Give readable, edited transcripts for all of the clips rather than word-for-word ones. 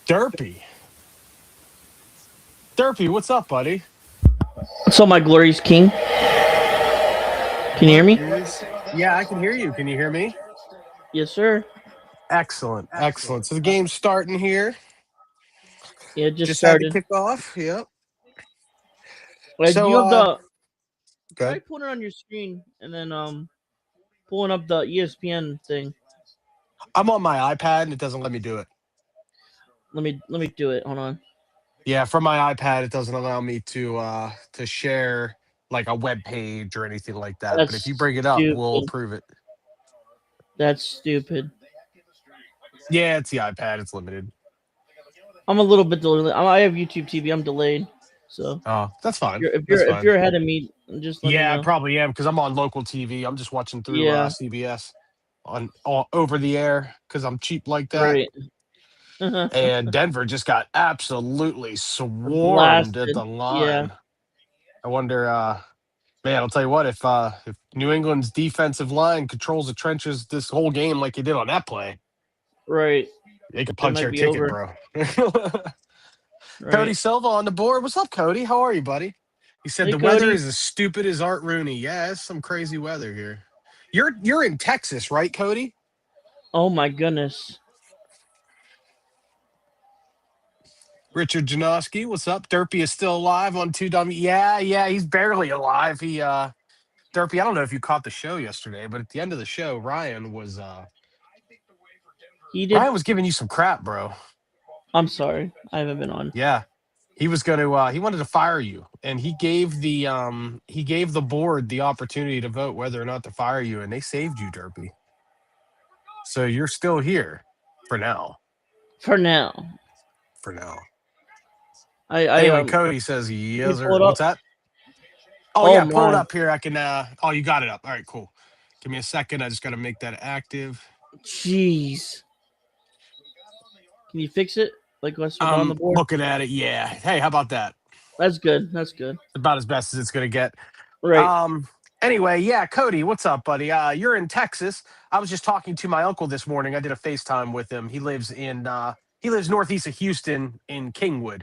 Derpy. Derpy, what's up, buddy? What's up, my glorious king? Can you hear What me? is? Yeah, I can hear you. Can you hear me? Yes, sir. Excellent, excellent. So the game's starting here. Yeah, it just Just had to started. kick off. Yep. Do So, you have the? Try good. putting it on your screen and then pulling up the ESPN thing. I'm on my iPad and it doesn't let me do it. Let me do it. Hold on. Yeah, from my iPad, it doesn't allow me to share like a web page or anything like that. But if you That's bring it up, we'll stupid. approve it. That's stupid. Yeah, it's the iPad. It's limited. I'm a little bit delayed. I have YouTube TV. I'm delayed. So Oh, that's if fine. you're if That's you're if fine. you're ahead of me, just let me Yeah, I know. probably am because I'm on local TV. I'm just watching through Yeah. CBS on all over the air because I'm cheap like that. Right. And Denver just got absolutely swarmed at Blasted. the Yeah. line. I wonder, man, I'll tell you what, if New England's defensive line controls the trenches this whole game like they did on that play, Right. they could It punch might their be ticket, over. bro. Cody Right. Silva on the board. What's up, Cody? How are you, buddy? He said Hey, the weather Cody. is as stupid as Art Rooney. Yeah, it's some crazy weather here. You're in Texas, right, Cody? Oh my goodness. Richard Janoski, what's up? Derpy is still alive on two dummy. Yeah, he's barely alive. Derpy, I don't know if you caught the show yesterday, but at the end of the show, He did. Ryan was giving you some crap, bro. I'm sorry. I haven't been on. Yeah. He was going to he wanted to fire you and he gave the board the opportunity to vote whether or not to fire you and they saved you, Derpy. So you're still here for now. For now. For now. I Anyway, Cody says Can you yes pull or it up? what's that? Oh Oh yeah, pull it my. up here. I can oh you got it up. All right, cool. Give me a second. I just gotta make that active. Jeez. Can you fix it? Like what's on the I'm board? looking at it. Yeah. Hey, how about that? That's good. That's good. About as best as it's gonna get. Right. Um anyway, yeah, Cody, what's up, buddy? You're in Texas. I was just talking to my uncle this morning. I did a FaceTime with him. He lives northeast of Houston in Kingwood.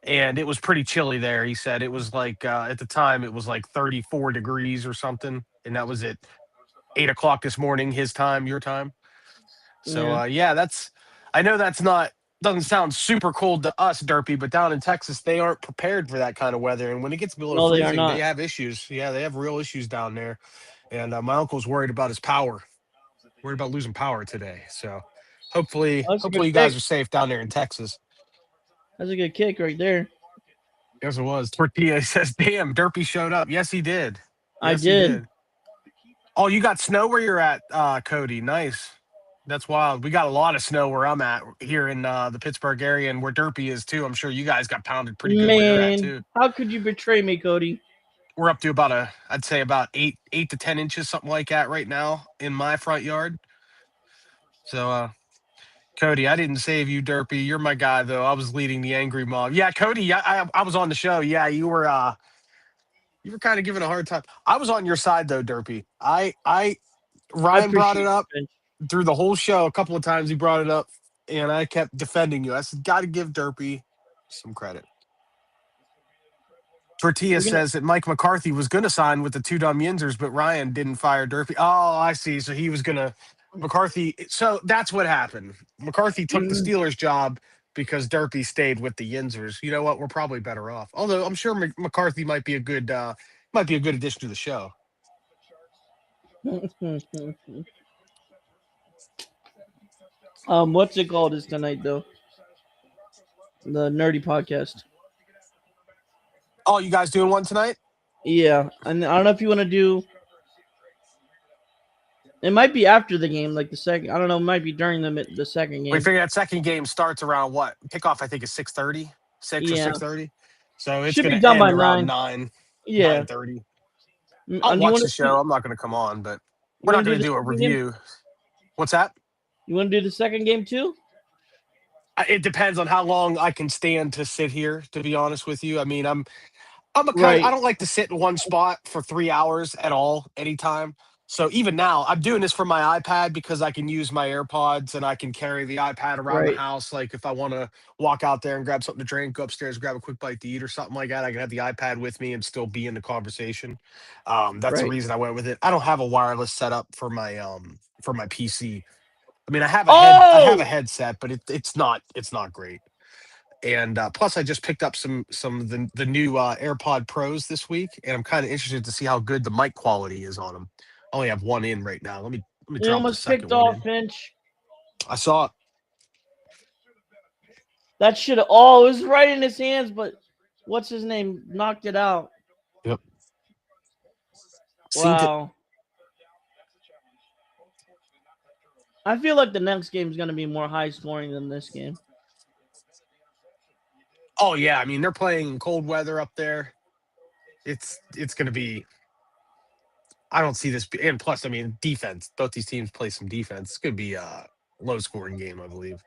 And it was pretty chilly there. He said it was like at the time it was like 34 degrees or something. And that was at 8 o'clock this morning, his time, your time. So Yeah. yeah, that's I know that's not doesn't sound super cold to us, Derpy, but down in Texas they aren't prepared for that kind of weather. And when it gets below No, they are freezing, they not. have issues. Yeah, they have real issues down there. And my uncle's worried about his power, worried about losing power today. So That's a good hopefully you guys kick. are safe down there in Texas. That's a good kick right there. Yes, it was. Tortilla says, "Damn, Derpy showed up." Yes, he did. I Yes, he did. did. Oh, you got snow where you're at, Cody. Nice. That's wild. We got a lot of snow where I'm at here in the Pittsburgh area and where Derpy is too. I'm sure you guys got pounded pretty good where you're at Man, too. how could you betray me, Cody? We're up to about I'd say about 8 to 10 inches, something like that right now in my front yard. So, Cody, I didn't save you, Derpy. You're my guy though. I was leading the angry mob. Yeah, Cody, I was on the show. Yeah, you were kind of giving a hard time. I was on your side though, Derpy. I Ryan brought it appreciate up it. through the whole show. A couple of times he brought it up, and I kept defending you. I said, "Got to give Derpy some credit." Tortilla We're gonna. says that Mike McCarthy was going to sign with the two dumb Yinzers, but Ryan didn't fire Derpy. Oh, I see. So he was going to McCarthy. So that's what happened. McCarthy took the Mm, Steelers job because Derpy stayed with the Yinzers. You know what? We're probably better off. Although I'm sure McCarthy might be a good addition to the show. what's it called? Is tonight though? The nerdy podcast. Oh, you guys doing one tonight? Yeah, and I don't know if you want to do. It might be after the game, like the second. I don't know. It might be during the second We game. figure that second game starts around what? Kickoff, I think, is 6:30, 6 or Yeah, 6:30. So it's should going be to done by end around 9. 9, Yeah. 9:30. I'll You watch want the to do? show. I'm not going to come on, but You we're not want to do going to the do a second game? review. What's that? You want to do the second game too? It depends on how long I can stand to sit here. To be honest with you, I mean, I'm a kind. I Right. don't like to sit in one spot for 3 hours at all, anytime. So even now, I'm doing this from my iPad because I can use my AirPods and I can carry the iPad around the Right. house. Like if I want to walk out there and grab something to drink, go upstairs, grab a quick bite to eat or something like that, I can have the iPad with me and still be in the conversation. That's the Right. reason I went with it. I don't have a wireless setup for my PC. I mean, I have a Oh, headset, but it's not great. And plus, I just picked up some of the new AirPod Pros this week, and I'm kind of interested to see how good the mic quality is on them. I only have one in right now. Let me he drop the almost second picked one off in. Finch. I saw it. That should have. Oh, it was right in his hands, but what's his name knocked it out. Yep, seen it. Wow. I feel like the next game is going to be more high scoring than this game. Oh yeah, I mean they're playing in cold weather up there. It's going to be. I don't see this. And plus, I mean defense. Both these teams play some defense. It's going to be a low scoring game, I believe.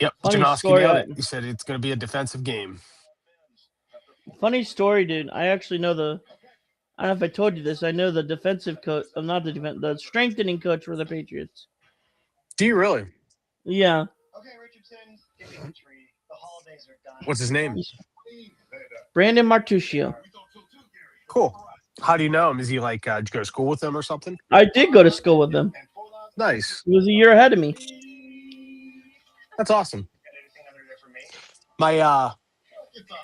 Yep, Funny Janoski story. nailed it. He said it's going to be a defensive game. Funny story, dude. I actually know the. I don't know if I told you this. I know the defensive coach. Not the defense. The strengthening coach for the Patriots. Do you really? Yeah. What's his name? Brandon Martuccio. Cool. How do you know him? Is he like, did you go to school with him or something? I did go to school with him. Nice. He was a year ahead of me. That's awesome. My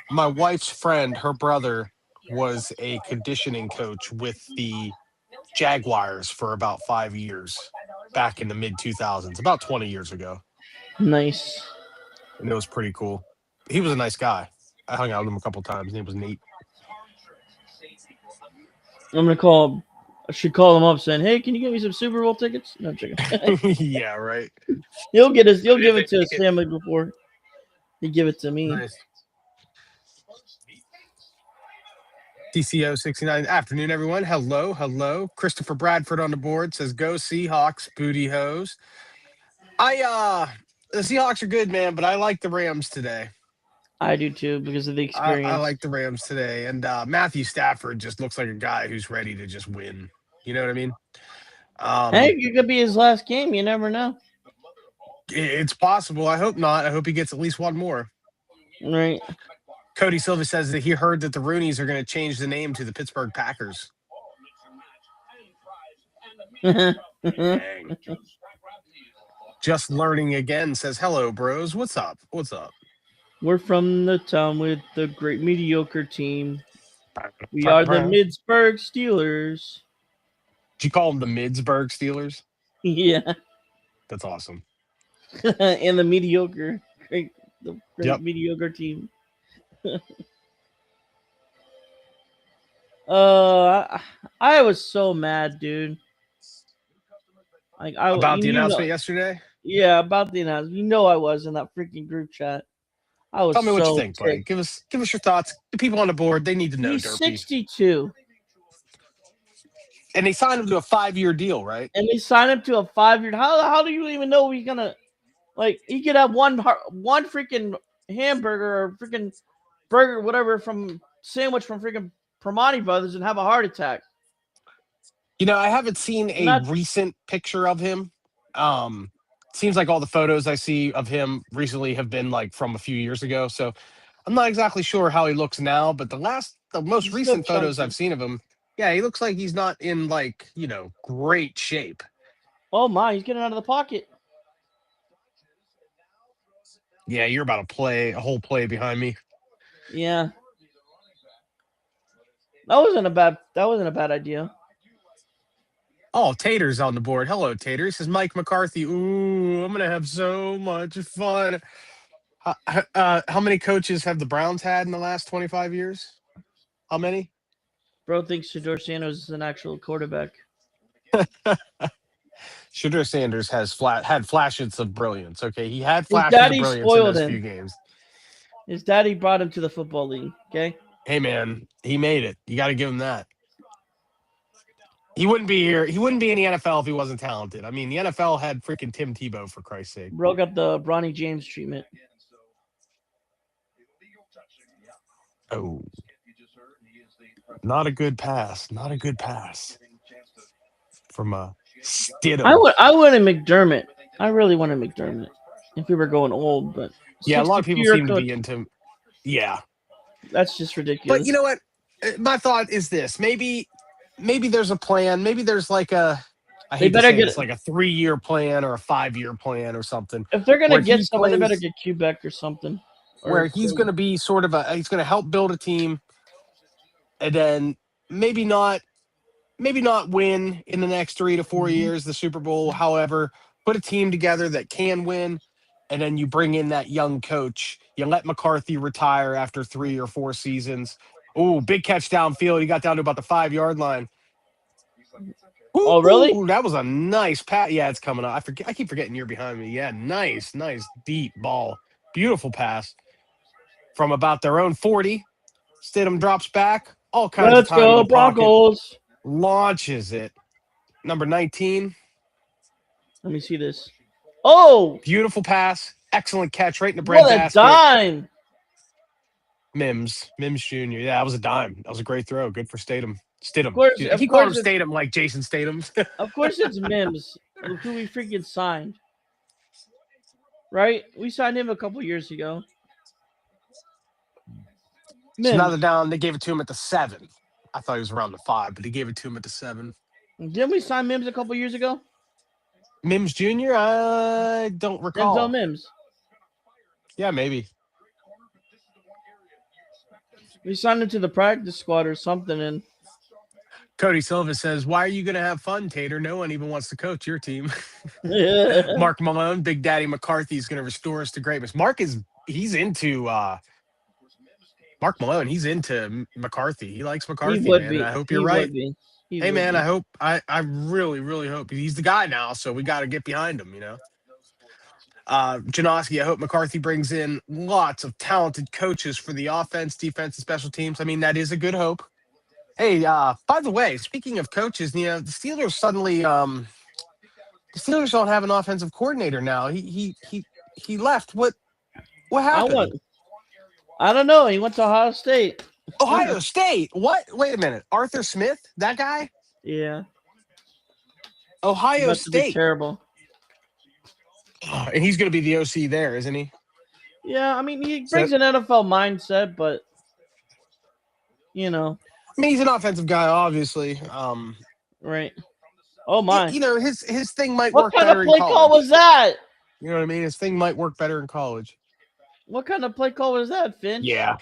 wife's friend, her brother was a conditioning coach with the Jaguars for about 5 years back in the mid 2000s, about 20 years ago. Nice. And it was pretty cool. He was a nice guy. I hung out with him a couple times. His name was Nate. I'm gonna call. I should call him up saying, "Hey, can you get me some Super Bowl tickets?" No, chicken. Yeah, right. He'll give it to his family before he give it to me. Nice. TCO 69. Afternoon, everyone. Hello, hello. Christopher Bradford on the board says, "Go Seahawks, booty hose." The Seahawks are good, man, but I like the Rams today. I do too because of the experience. I like the Rams today, and Matthew Stafford just looks like a guy who's ready to just win. You know what I mean? Hey, it could be his last game. You never know. It's possible. I hope not. I hope he gets at least one more. Right. Cody Silva says that he heard that the Roonies are going to change the name to the Pittsburgh Packers. Dang. Just learning again says, "Hello, bros. What's up? What's up?" We're from the town with the great mediocre team. We are the Pittsburgh Steelers. Did you call them the Midsburg Steelers? Yeah. That's awesome. And the mediocre, great mediocre team. I was so mad, dude. Like About the announcement yesterday? Yeah, about the announcement. You know I was in that freaking group chat. I was Tell me what you so think, buddy. ticked. Give us your thoughts. The people on the board, they need to know, He's Derpy. 62. And they signed him to a 5-year deal, right? And they signed him to a 5-year. How do you even know he's gonna he could have one freaking hamburger or freaking burger, whatever, from sandwich from freaking Primani Brothers and have a heart attack. You know, I haven't seen a recent picture of him. Seems like all the photos I see of him recently have been like from a few years ago. So I'm not exactly sure how he looks now, but the most recent photos I've seen of him, yeah, he looks like he's not in like, great shape. Oh my, he's getting out of the pocket. Yeah, you're about to play a whole play behind me. Yeah. That wasn't a bad idea. Oh, Tater's on the board. Hello, Tater. He says, Mike McCarthy. Ooh, I'm going to have so much fun. How many coaches have the Browns had in the last 25 years? How many? Bro thinks Shedeur Sanders is an actual quarterback. Shedeur Sanders had flashes of brilliance. Okay, he had flashes of brilliance in those few games. His daddy brought him to the football league. Okay. Hey man, he made it. You got to give him that. He wouldn't be here. He wouldn't be in the NFL if he wasn't talented. I mean, the NFL had freaking Tim Tebow, for Christ's sake. Bro got the Bronny James treatment. Oh. Not a good pass. Not a good pass from Stidham. I wanted McDermott. I really wanted McDermott if we were going old, but Yeah, a lot of people 62-year seem to coach. be into. Yeah, That's just ridiculous. but you know what? My thought is this: maybe there's a plan. Maybe there's like a. I They hate to better say get it's like a 3-year plan or a 5-year plan or something, if they're gonna where get he someone, they better plays, get Quebec or something. where Or he's going to be sort of he's going to help build a team, and then maybe not win in the next 3 to 4 years the Super Bowl. However, put a team together that can win, and then you bring in that young coach. You let McCarthy retire after 3 or 4 seasons. Oh, big catch downfield. He got down to about the 5-yard line. Oh, really? Ooh, that was a nice pass. Yeah, it's coming up. I keep forgetting you're behind me. Yeah, nice deep ball. Beautiful pass from about their own 40. Stidham drops back. All kinds of Let's time in go the pocket. Broncos. Launches it. Number 19. Let me see this. Oh, Beautiful pass. Excellent catch right in the what a breadbasket. dime! Mims Jr. Yeah, that was a dime. That was a great throw. Good for Stidham. Of He called him course, Statham like Jason Statham. it's Mims who we freaking signed. Right? We signed him a couple years ago. So now Mims. they're down. They gave it to him at the 7. I thought he was around the 5, but they gave it to him at the 7. Didn't we sign Mims a couple years ago? Mims Jr. I don't recall. Mims. Yeah, maybe. We signed him to the practice squad or something, and Cody Silva says, "Why are you going to have fun, Tater? No one even wants to coach your team." Mark Malone, Big Daddy McCarthy is going to restore us to greatness. He's into Mark Malone. He's into McCarthy. He likes McCarthy, man. And I hope you're right. Hey, man, I really, really hope he's the guy now. So we got to get behind him, Janoski, I hope McCarthy brings in lots of talented coaches for the offense, defense, and special teams. I mean, that is a good hope. Hey, by the way, speaking of coaches, the Steelers suddenly the Steelers don't have an offensive coordinator now. He left. What happened? I don't know. He went to Ohio State. Ohio State. What? Wait a minute. Arthur Smith, that guy? Yeah. Ohio State. Terrible. And he's going to be the OC there, isn't he? Yeah, I mean, he brings an NFL mindset, but I mean, he's an offensive guy, obviously. Right. Oh my. His thing might work better in college. What kind of play call was that? You know what I mean? His thing might work better in college. What kind of play call was that, Finch? Yeah.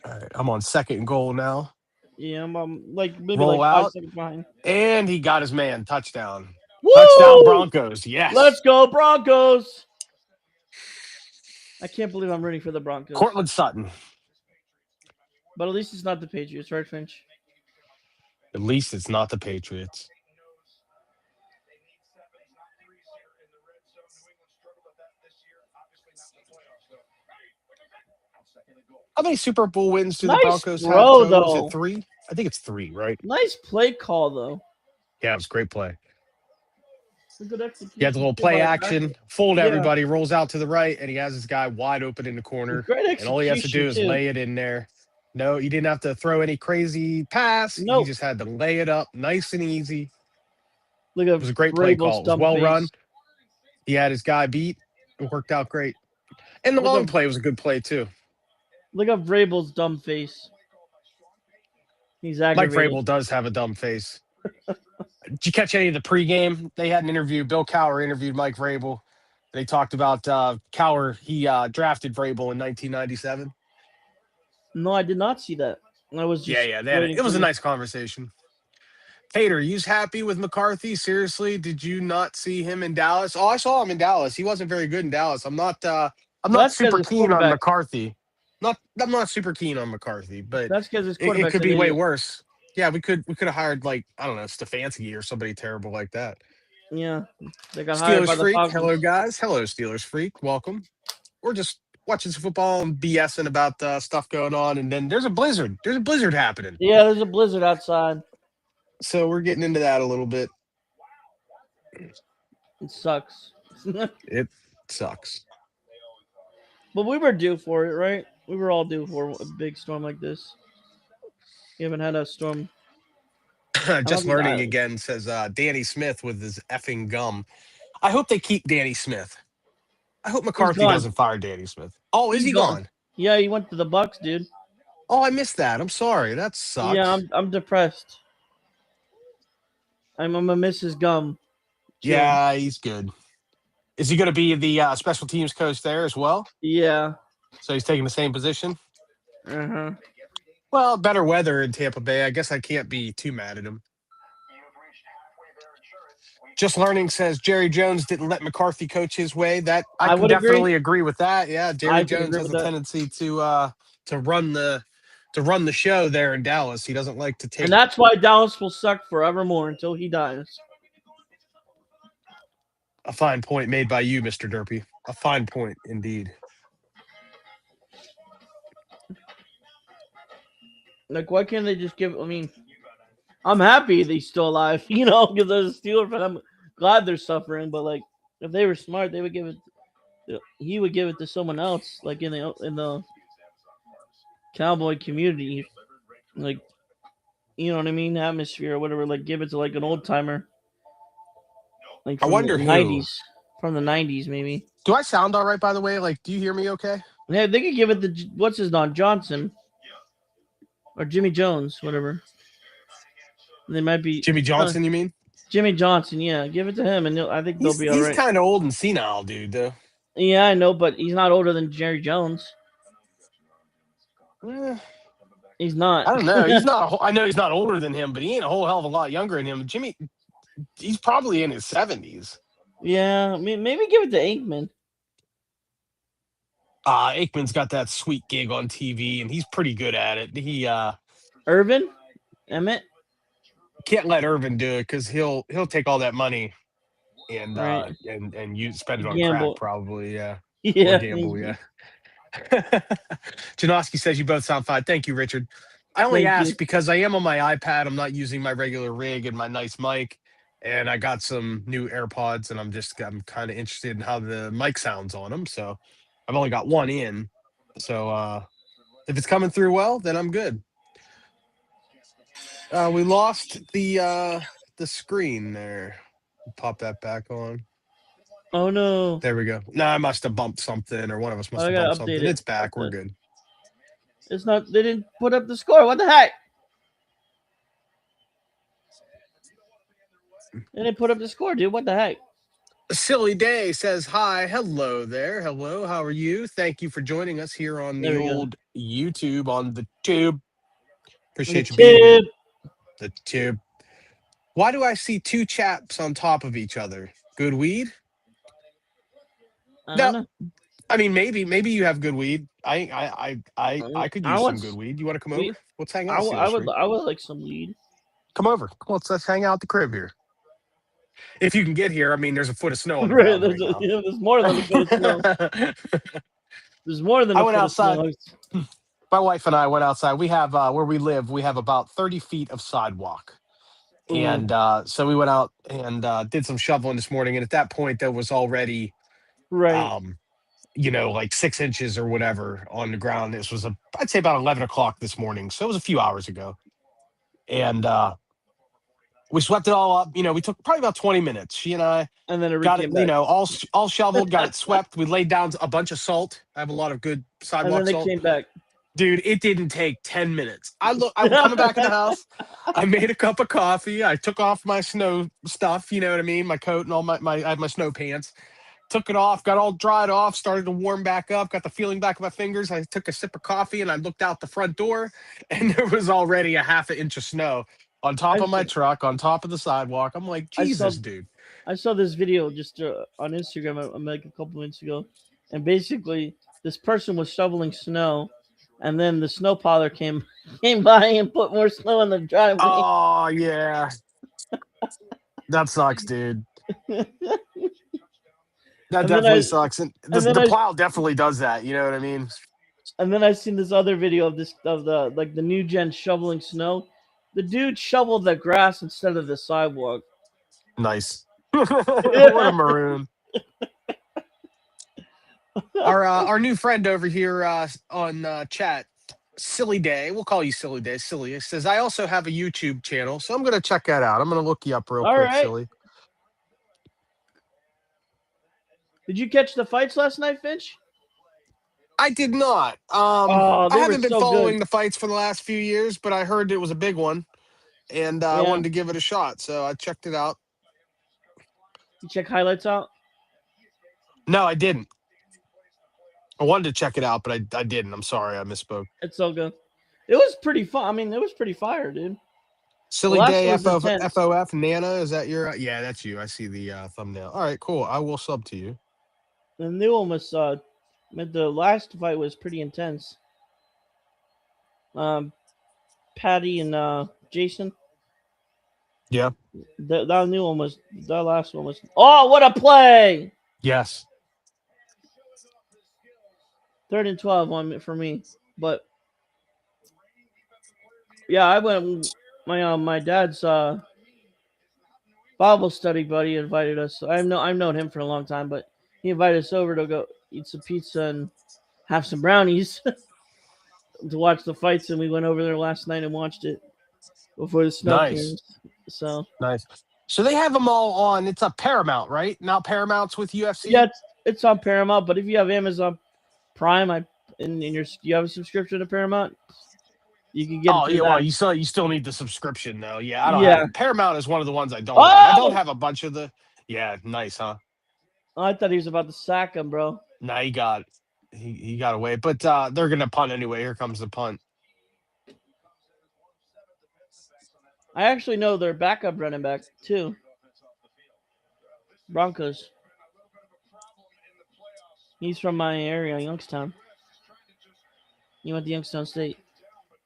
All right, I'm on 2nd and goal now. Yeah, I'm maybe Roll 5 seconds behind. And he got his man. Touchdown. Woo! Touchdown Broncos. Yes. Let's go Broncos. I can't believe I'm rooting for the Broncos. Cortland Sutton. But at least it's not the Patriots, right, Finch? At least it's not the Patriots. How many Super Bowl wins do the Broncos have? Is it 3? I think it's 3, right? Nice play call, though. Yeah, it was a great play. Good execution. He has a little play action, fold everybody, rolls out to the right, and he has this guy wide open in the corner. Great execution, and all he has to do is lay it in there. No, he didn't have to throw any crazy pass. Nope. He just had to lay it up nice and easy. Look at it was a great play call. It was well run. He had his guy beat. It worked out great. And the long play was a good play, too. Look at Vrabel's dumb face. He's aggravated. Mike Vrabel does have a dumb face. Did you catch any of the pregame? They had an interview. Bill Cowher interviewed Mike Vrabel. They talked about Cowher. He drafted Vrabel in 1997. No, I did not see that. I was just it was a nice conversation. Tater, you's happy with McCarthy? Seriously, did you not see him in Dallas? Oh, I saw him in Dallas. He wasn't very good in Dallas. I'm not super keen on McCarthy. I'm not super keen on McCarthy, but that's because it could be way worse. Yeah, we could have hired Stefanski or somebody terrible like that. Yeah, they got hired by the Freak. Hello, guys. Hello, Steelers Freak. Welcome. We're just watching some football and BSing about stuff going on, and then there's a blizzard. There's a blizzard happening. Yeah, there's a blizzard outside. So we're getting into that a little bit. It sucks. It sucks. But we were due for it, right? We were all due for a big storm like this. You haven't had a storm. I don't Just think learning again, says Danny Smith with his effing gum. I hope they keep Danny Smith. I hope he's McCarthy gone. doesn't fire Danny Smith. Oh, is He's he gone. gone? Yeah, he went to the Bucks, dude. Oh, I missed that. I'm sorry. That Yeah, sucks. I'm depressed. I'm gonna miss his gum. Chilling. Yeah, he's good. Is he going to be the special teams coach there as well? Yeah. So he's taking the same position? Uh-huh. Well, better weather in Tampa Bay. I guess I can't be too mad at him. Just learning says Jerry Jones didn't let McCarthy coach his way. That I can would agree. definitely agree with that. Yeah, Jerry I can Jones agree has with a that. tendency to run the show there in Dallas. He doesn't like to take And that's why Dallas will suck forevermore until he dies. a fine point made by you, Mr. Derpy. A fine point indeed. Like, why can't they just give? I mean, I'm happy that he's still alive, you know, because as a Steeler fan, I'm glad they're suffering. But like, if they were smart, they would give it. He would give it to someone else, like in the cowboy community, like, you know what I mean, atmosphere or whatever. Like, give it to like an old timer, like I from wonder the who. '90s, maybe. Do I sound all right, by the way? Like, do you hear me okay? Yeah, they could give it to what's his name, Johnson or Jimmy Jones, whatever. They might be Jimmy Johnson, you mean? Jimmy Johnson. Yeah, give it to him, and I think they'll be all He's right. kind of old and senile, dude, though. Yeah, I know, but he's not older than Jerry Jones. He's not. I don't know. He's not. I know he's not older than him, but he ain't a whole hell of a lot younger than him. Jimmy, he's probably in his 70s. Yeah, I mean, maybe give it to Aikman. Aikman's got that sweet gig on TV, and he's pretty good at it. He Irvin, Emmett. can't let Irvin do it because he'll take all that money and Right. and you spend it on Gamble. crack, probably. Yeah. Yeah. Or gamble. Yeah. Janoski says you both sound fine. Thank you, Richard. I only Thank ask you. because I am on my iPad. I'm not using my regular rig and my nice mic. And I got some new AirPods, and I'm kind of interested in how the mic sounds on them. So I've only got one in. So if it's coming through well, then I'm good. We lost the screen there. Pop that back on. Oh no. There we go. No, I must have bumped something, or one of us must have bumped something. It's back. We're good. It's not. They didn't put up the score. What the heck? They didn't put up the score, dude. What the heck? Silly Day says hi. Hello there. Hello. How are you? Thank you for joining us here on the old YouTube on the tube. Appreciate you being here. The tube. Why do I see two chaps on top of each other? Good weed? I don't know. I mean, maybe you have good weed. I could use some good weed. You want to come over? Let's hang out. I would like some weed. Come over. Come on, let's hang out at the crib here. If you can get here, I mean, there's a foot of snow on the ground right now. There's more than a foot of snow. There's more than a foot of snow. My wife and I went outside. We have where we live, we have about 30 feet of sidewalk. And so we went out and did some shoveling this morning. And at that point, there was already, like 6 inches or whatever on the ground. This was I'd say about 11 o'clock this morning. So it was a few hours ago. And we swept it all up. We took probably about 20 minutes. She and I got it, all shoveled, got it swept. We laid down a bunch of salt. I have a lot of good sidewalk and then salt. Came back. Dude, it didn't take 10 minutes. I'm coming back in the house. I made a cup of coffee. I took off my snow stuff, you know what I mean? My coat and all I had my snow pants. Took it off, got all dried off, started to warm back up, got the feeling back of my fingers. I took a sip of coffee and I looked out the front door and there was already a half an inch of snow on top of my truck, on top of the sidewalk. I'm like, Jesus, dude. I saw this video just on Instagram like a couple minutes ago. And basically, this person was shoveling snow. And then the snow piler came by and put more snow in the driveway. Oh, yeah. That sucks, dude. That definitely sucks. And the plow definitely does that. You know what I mean? And then I seen this other video of the new gen shoveling snow. The dude shoveled the grass instead of the sidewalk. Nice. What a maroon. Our new friend over here on chat, Silly Day. We'll call you Silly Day. Silly says I also have a YouTube channel, so I'm gonna check that out. I'm gonna look you up real All quick, right. Silly. Did you catch the fights last night, Finch? I did not. Oh, I they were haven't been so good. following the fights for the last few years, but I heard it was a big one, and I Yeah. wanted to give it a shot, so I checked it out. You check highlights out? No, I didn't. I wanted to check it out, but I didn't. I'm sorry, I misspoke. It's so good. It was pretty fun. I mean, it was pretty fire, dude. The Silly last Day one was intense. FOF Nana, is that your? Yeah, that's you. I see the thumbnail. All right, cool. I will sub to you. The new one was the last fight was pretty intense. Patty and Jason. Yeah. That new one was that last one was. Oh, what a play! Yes. 3rd and 12 on for me, but yeah, I went. My dad's Bible study buddy invited us. I've known him for a long time, but he invited us over to go eat some pizza and have some brownies to watch the fights, and we went over there last night and watched it before the snow Nice. came. So Nice. So they have them all on. It's a Paramount, right? Now Paramount's with UFC. yeah, it's on Paramount. But if you have Amazon Prime, you have a subscription to Paramount, you can get it Oh through yeah, well that. you still need the subscription though. Yeah, I don't Yeah. have Paramount is one of the ones I don't have. I don't Oh! have a bunch of the. Yeah, nice, huh? I thought he was about to sack him, bro. Nah, he got away, but they're gonna punt anyway. Here comes the punt. I actually know their backup running back too. Broncos. He's from my area, Youngstown. He went to Youngstown State.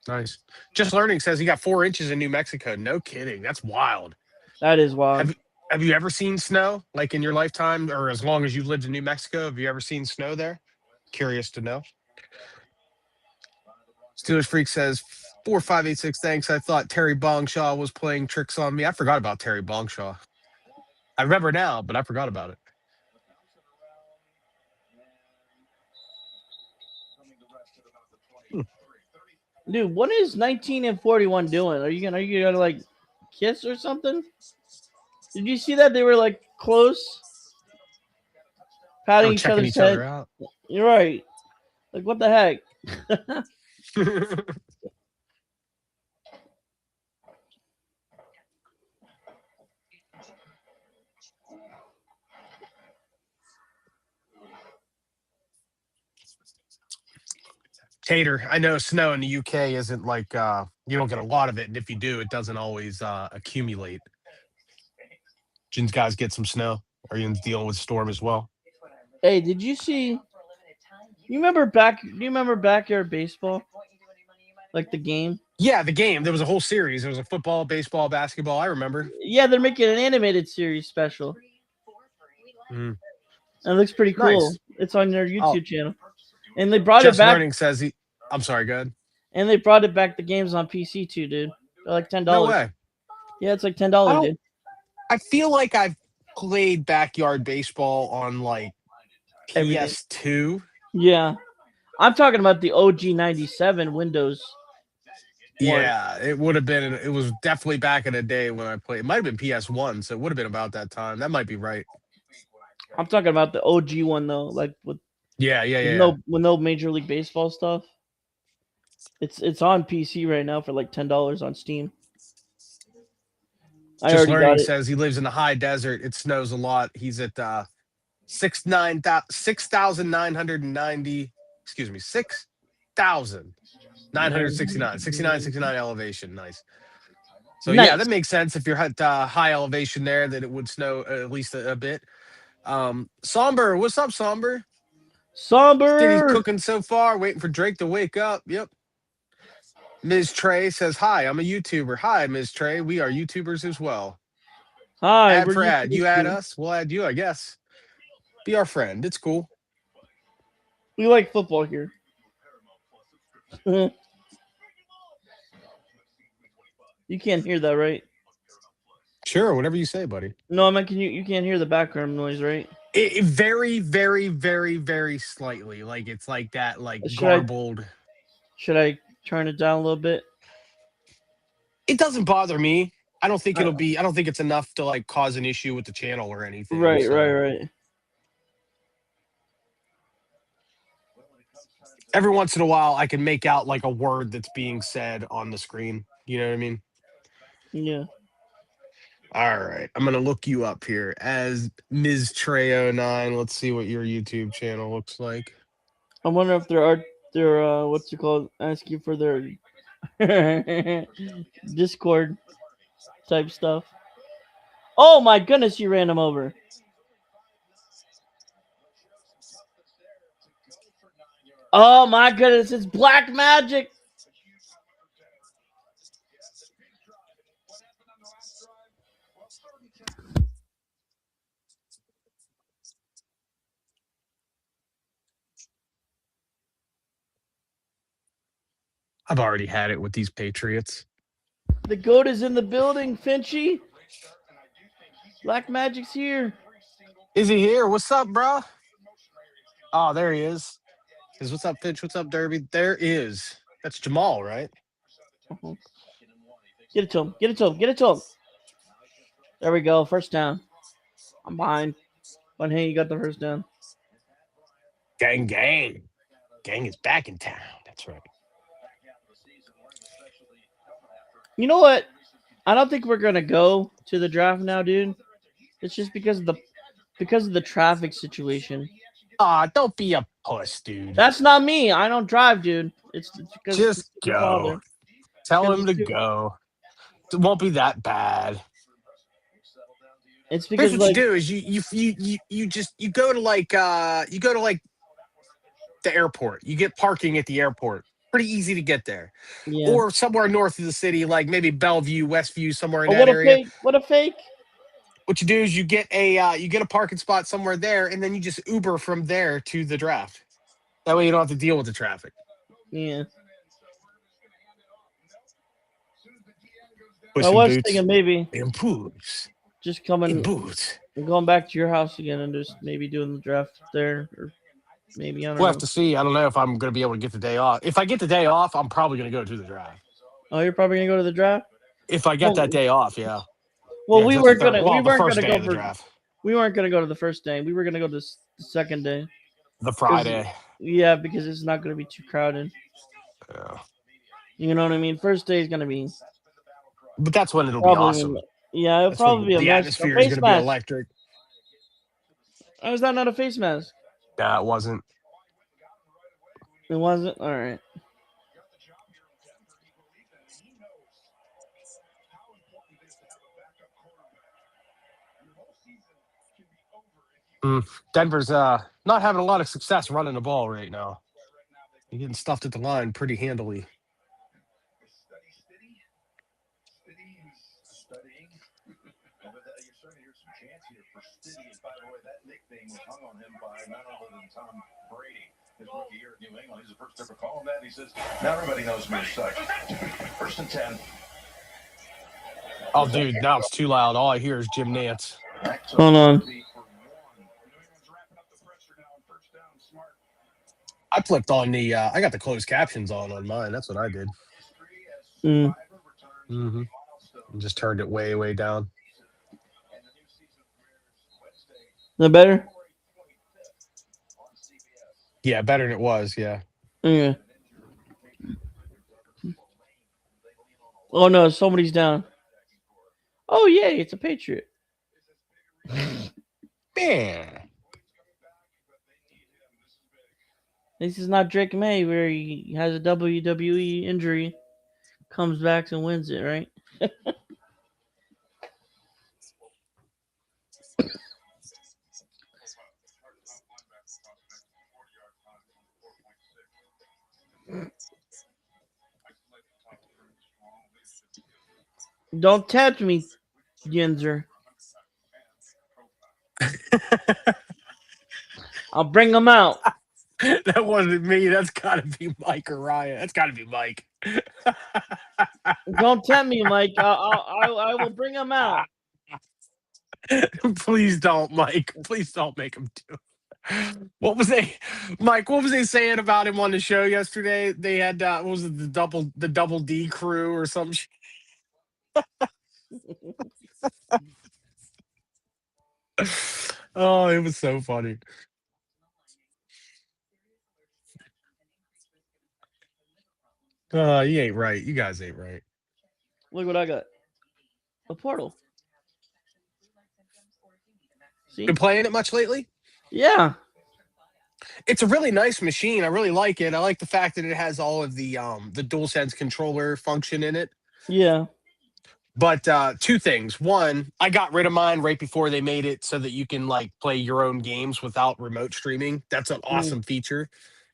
Nice. Just learning says he got 4 inches in New Mexico. No kidding. That's wild. That is wild. Have you ever seen snow like in your lifetime or as long as you've lived in New Mexico? Have you ever seen snow there? Curious to know. Steelers Freak says 4586. Thanks. I thought Terry Bongshaw was playing tricks on me. I forgot about Terry Bongshaw. I remember now, but I forgot about it. Dude, what is 19 and 41 doing? Are you gonna like kiss or something? Did you see that they were like close, patting each Checking other's each head? other out. You're right. Like what the heck? Tater, I know snow in the UK isn't like you don't get a lot of it, and if you do, it doesn't always accumulate. Jin's guys get some snow. Are you dealing with storm as well? Hey, did you see? Do you remember backyard baseball? Like the game? Yeah, the game. There was a whole series. There was a football, baseball, basketball. I remember. Yeah, they're making an animated series special. Mm. It looks pretty cool. Nice. It's on their YouTube channel, and they brought Just it back. Learning says he. I'm sorry, go ahead. And they brought it back. The game's on PC too, dude. They're like $10. No way. Yeah, it's like $10, dude. I feel like I've played backyard baseball on like Everything. PS2. Yeah, I'm talking about the OG 97 Windows. Yeah, it would have been. It was definitely back in the day when I played. It might have been PS1, so it would have been about that time. That might be right. I'm talking about the OG one though, like with no Major League Baseball stuff. It's on PC right now for like $10 on Steam. I Just already Learning got it. says he lives in the high desert. It snows a lot. He's at 6,990. Excuse me, 6,969. 69 elevation. Nice. So Nice. yeah, that makes sense. If you're at high elevation there, that it would snow at least a bit. Somber, what's up, Somber? Somber. He's cooking so far, waiting for Drake to wake up. Yep. Ms. Trey says, hi, I'm a YouTuber. Hi, Ms. Trey. We are YouTubers as well. Hi. Ad for ad. You add us, we'll add you, I guess. Be our friend. It's cool. We like football here. You can't hear that, right? Sure, whatever you say, buddy. No, I mean, you can't hear the background noise, right? Very, very, very, very slightly. Like it's like that, like Should I garbled. should I turn it down a little bit? It doesn't bother me. I don't think I, it'll be. I don't think it's enough to like cause an issue with the channel or anything. right, right, So right. every once in a while, I can make out like a word that's being said on the screen. You know what I mean? Yeah. All right, I'm gonna look you up here as Ms. Trey09. Let's see what your YouTube channel looks like. I wonder if their what's it called? Ask you for their Discord type stuff. Oh my goodness, you ran him over. Oh my goodness, it's black magic. I've already had it with these Patriots. The goat is in the building, Finchy. Black magic's here. Is he here? What's up, bro? Oh, there he is. Says, what's up, Finch? What's up, Derby? There is. That's Jamal, right? Uh-huh. Get it to him. Get it to him. Get it to him. There we go. First down. I'm behind. But hey, you got the first down. Gang, gang. Gang is back in town. That's right. You know what? I don't think we're gonna go to the draft now, dude. It's just because of the traffic situation. Don't be a puss, dude. That's not me. I don't drive, dude. It's because Just your father. go. Tell him Because to go. It won't be that bad. It's Here's because what you do: is you go to like the airport. You get parking at the airport. Pretty easy to get there. yeah. Or somewhere north of the city, like maybe Bellevue, Westview, somewhere in Oh, that what a area. fake! What a fake! What you do is you get a parking spot somewhere there, and then you just Uber from there to the draft. That way you don't have to deal with the traffic. Yeah. Push I in was boots. thinking maybe In boots. just In coming boots. and going back to your house again and just maybe doing the draft there, or maybe I don't We'll know. have to see. I don't know if I'm going to be able to get the day off. If I get the day off, I'm probably going to go to the draft. Oh, you're probably gonna go to the draft. If I get Well, that day off, yeah. well, Yeah, we that's the weren't third. gonna we Well, the weren't first gonna day go of the for draft, we weren't gonna go to the first day. We were gonna go to the second day. the Friday. Yeah, because it's not gonna be too crowded. Yeah. You know what I mean? First day is gonna be But that's when it'll be probably awesome. yeah, it'll That's when probably be a the mess. A atmosphere is going face to be mask. electric. How is that not a face mask? Nah, it wasn't. It wasn't. All right. Denver's not having a lot of success running the ball right now. You're getting stuffed at the line pretty handily. His rookie year at New England. He's the first to ever call him that. He says, now everybody knows me as such. First and 10. Oh, dude, now it's too loud. All I hear is Jim Nance. Hold on. I flipped on the. I got the closed captions on mine. That's what I did. Mm. Mm-hmm. And just turned it way, way down. Is that better? Yeah, better than it was. Yeah. Yeah. Oh no, somebody's down. Oh yay, it's a Patriot. Man. This is not Drake May where he has a WWE injury, comes back and wins it, right? Don't tempt me, Yinzer. I'll bring him out. That wasn't me. That's got to be Mike or Ryan. That's got to be Mike. Don't tempt me, Mike. I will bring him out. Please don't, Mike. Please don't make him do. What was Mike? What was they saying about him on the show yesterday? They had what was it, the double D crew or some shit? Oh, it was so funny. You ain't right. You guys ain't right. Look what I got. A portal. See? Been playing it much lately? Yeah. It's a really nice machine. I really like it. I like the fact that it has all of the DualSense controller function in it. Yeah. But two things. One, I got rid of mine right before they made it so that you can like play your own games without remote streaming. That's an awesome feature.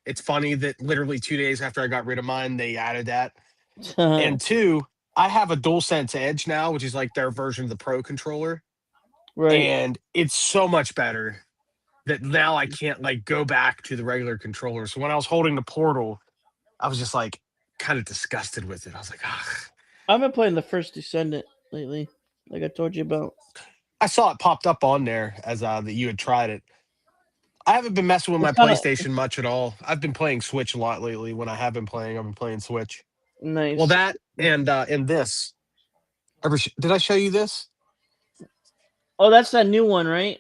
It's funny that literally 2 days after I got rid of mine, they added that. And two, I have a DualSense Edge now, which is like their version of the Pro controller. Right. And it's so much better that now I can't like go back to the regular controller. So when I was holding the Portal, I was just like kind of disgusted with it. I was like, ah. I've been playing the first Descendant lately, like I told you about. I saw it popped up on there as that you had tried it. I haven't been messing with my It's kinda PlayStation much at all. I've been playing Switch a lot lately. When I have been playing, I've been playing Switch. nice. Well, that and this. Did I show you this? Oh, that's that new one, right?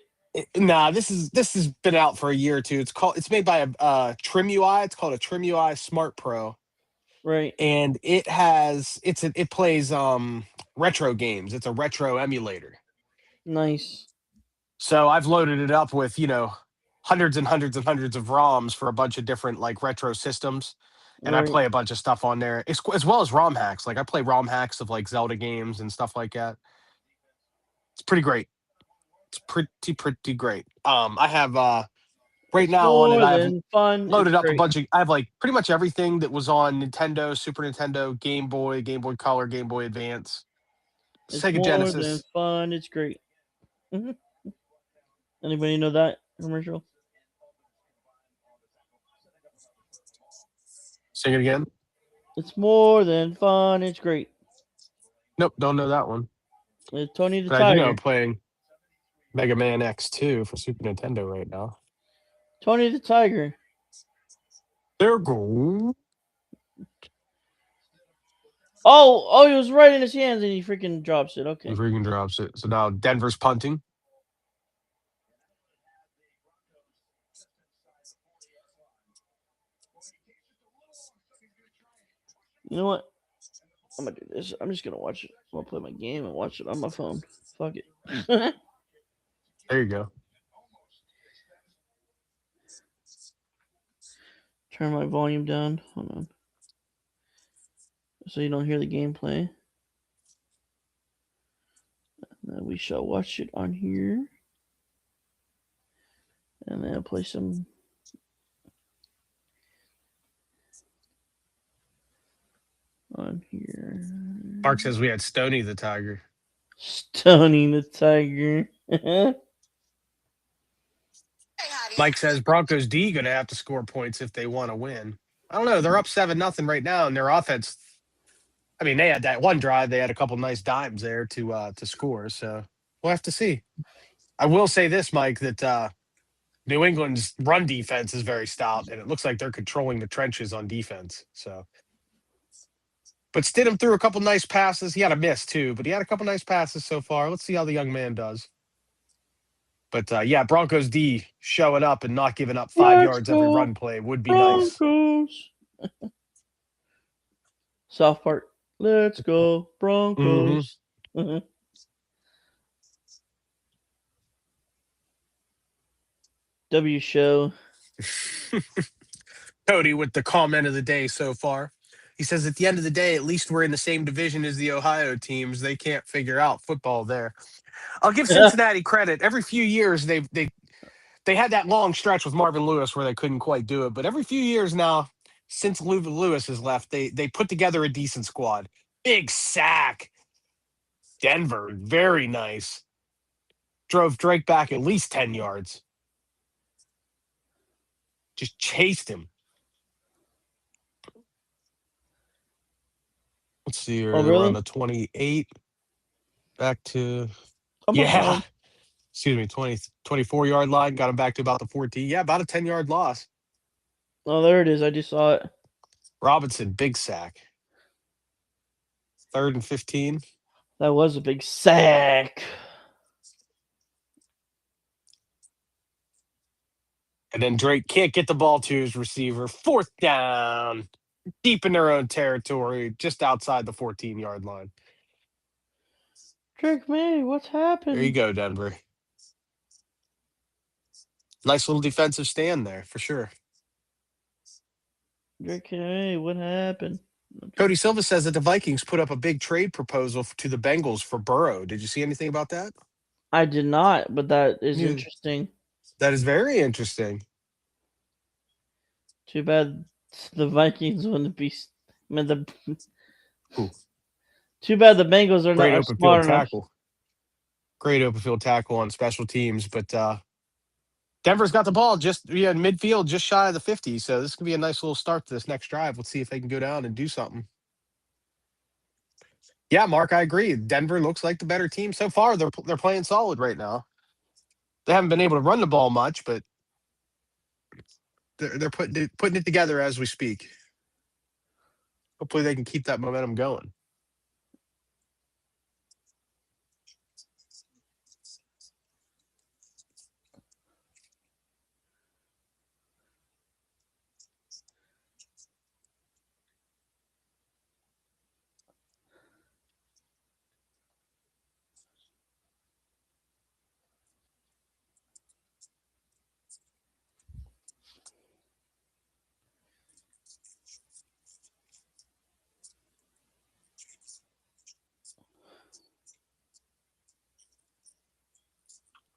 Nah, this has been out for a year or two. It's made by a Trim UI. It's called a Trim UI Smart Pro, Right. and it plays retro games. It's a retro emulator. Nice. So I've loaded it up with hundreds and hundreds and hundreds of ROMs for a bunch of different like retro systems, and I Right. play a bunch of stuff on there, as well as ROM hacks. Like I play ROM hacks of like Zelda games and stuff like that. It's pretty great. It's pretty great. I have right now on it. More I have than fun. loaded It's up a great. bunch of. I have like pretty much everything that was on Nintendo, Super Nintendo, Game Boy Color, Game Boy Advance, It's Sega more than Genesis. fun. It's great. Anybody know that commercial? Sing it again. It's more than fun. It's great. Nope, don't know that one. It's Tony the But I do know Tiger. I'm playing Mega Man X2 for Super Nintendo right now. Tony the Tiger. There go. Oh, he was right in his hands and he freaking drops it. Okay. He freaking drops it. So now Denver's punting. You know what? I'm gonna do this. I'm just gonna watch it. I'm gonna play my game and watch it on my phone. Fuck it. There you go. Turn my volume down. Hold on. So you don't hear the gameplay. Then we shall watch it on here. And then I'll play some. On here. Mark says we had Stony the Tiger. Stony the Tiger. Mike says Broncos D going to have to score points if they want to win. I don't know. They're up 7-0 right now, and their offense. I mean, they had that one drive. They had a couple nice dimes there to score. So we'll have to see. I will say this, Mike, that New England's run defense is very stout, and it looks like they're controlling the trenches on defense. So, but Stidham threw a couple nice passes. He had a miss too, but he had a couple nice passes so far. Let's see how the young man does. But yeah, Broncos D showing up and not giving up 5 yards every run play would be nice. Broncos. South Park. Let's go Broncos. W show. Cody with the comment of the day so far. He says, at the end of the day, at least we're in the same division as the Ohio teams. They can't figure out football there. I'll give Cincinnati credit. Every few years, they had that long stretch with Marvin Lewis where they couldn't quite do it. But every few years now, since Lewis has left, they put together a decent squad. Big sack. Denver, very nice. Drove Drake back at least 10 yards. Just chased him. Let's see here. Oh, They were really? on the 28. Back to I'm yeah. 24-yard line. Got him back to about the 14. Yeah, about a 10-yard loss. Oh, there it is. I just saw it. Robinson, big sack. 3rd and 15. That was a big sack. And then Drake can't get the ball to his receiver. 4th down. Deep in their own territory, just outside the 14-yard line. Drake May, what's happened? There you go, Denver. Nice little defensive stand there, for sure. Drake May, what happened? Cody Silva says that the Vikings put up a big trade proposal to the Bengals for Burrow. Did you see anything about that? I did not, but that is interesting. That is very interesting. Too bad the Vikings wouldn't be. Too bad the Bengals are Great not open smart field enough. tackle. Great open field tackle on special teams, but Denver's got the ball just in midfield, just shy of the 50. So this could be a nice little start to this next drive. Let's see if they can go down and do something. Yeah, Mark, I agree. Denver looks like the better team so far. They're playing solid right now. They haven't been able to run the ball much, but they're putting it together as we speak. Hopefully, they can keep that momentum going.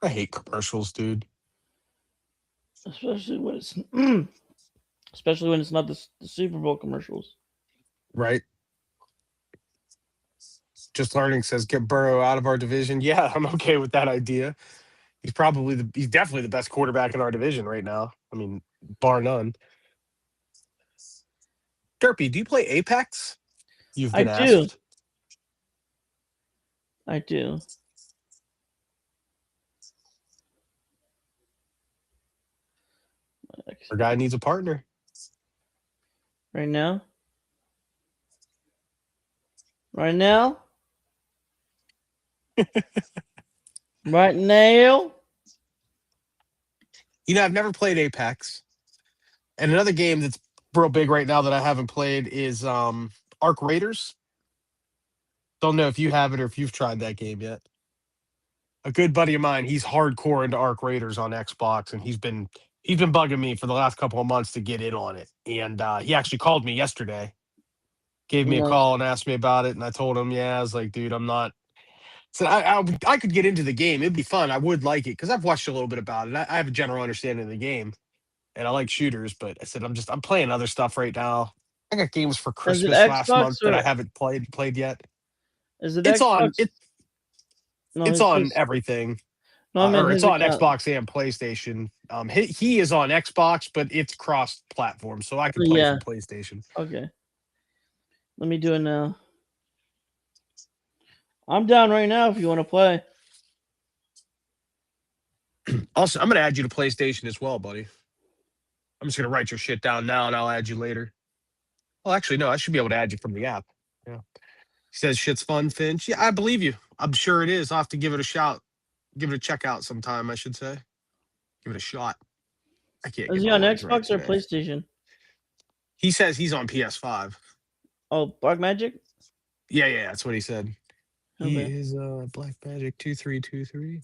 I hate commercials, dude. Especially when it's not the Super Bowl commercials. Right. Just Learning says, get Burrow out of our division. Yeah, I'm okay with that idea. He's definitely the best quarterback in our division right now. I mean, bar none. Derpy, do you play Apex? You've been asked. I do. Our guy needs a partner. Right now? Right now? Right now? You know, I've never played Apex. And another game that's real big right now that I haven't played is Arc Raiders. Don't know if you have it or if you've tried that game yet. A good buddy of mine, he's hardcore into Arc Raiders on Xbox, and he's been bugging me for the last couple of months to get in on it. And he actually called me yesterday, gave me a call and asked me about it, and I told him, yeah, I was like, dude, I'm not. So I could get into the game. It'd be fun. I would like it because I've watched a little bit about it. I have a general understanding of the game, and I like shooters. But I said I'm playing other stuff right now. I got games for Christmas last month that I haven't played yet. Is it it's Xbox? It's on everything. Or it's on Xbox and PlayStation. He is on Xbox, but it's cross-platform, so I can play from PlayStation. Okay. Let me do it now. I'm down right now if you want to play. Also, I'm going to add you to PlayStation as well, buddy. I'm just going to write your shit down now, and I'll add you later. Well, actually, no, I should be able to add you from the app. Yeah. He says shit's fun, Finch. Yeah, I believe you. I'm sure it is. I'll have to give it a shout. Give it a check out sometime, I should say. Give it a shot. I can't. Is he on Xbox or PlayStation? He says he's on PS5. Oh, Black Magic? Yeah, that's what he said. Okay. He is Black Magic 2323.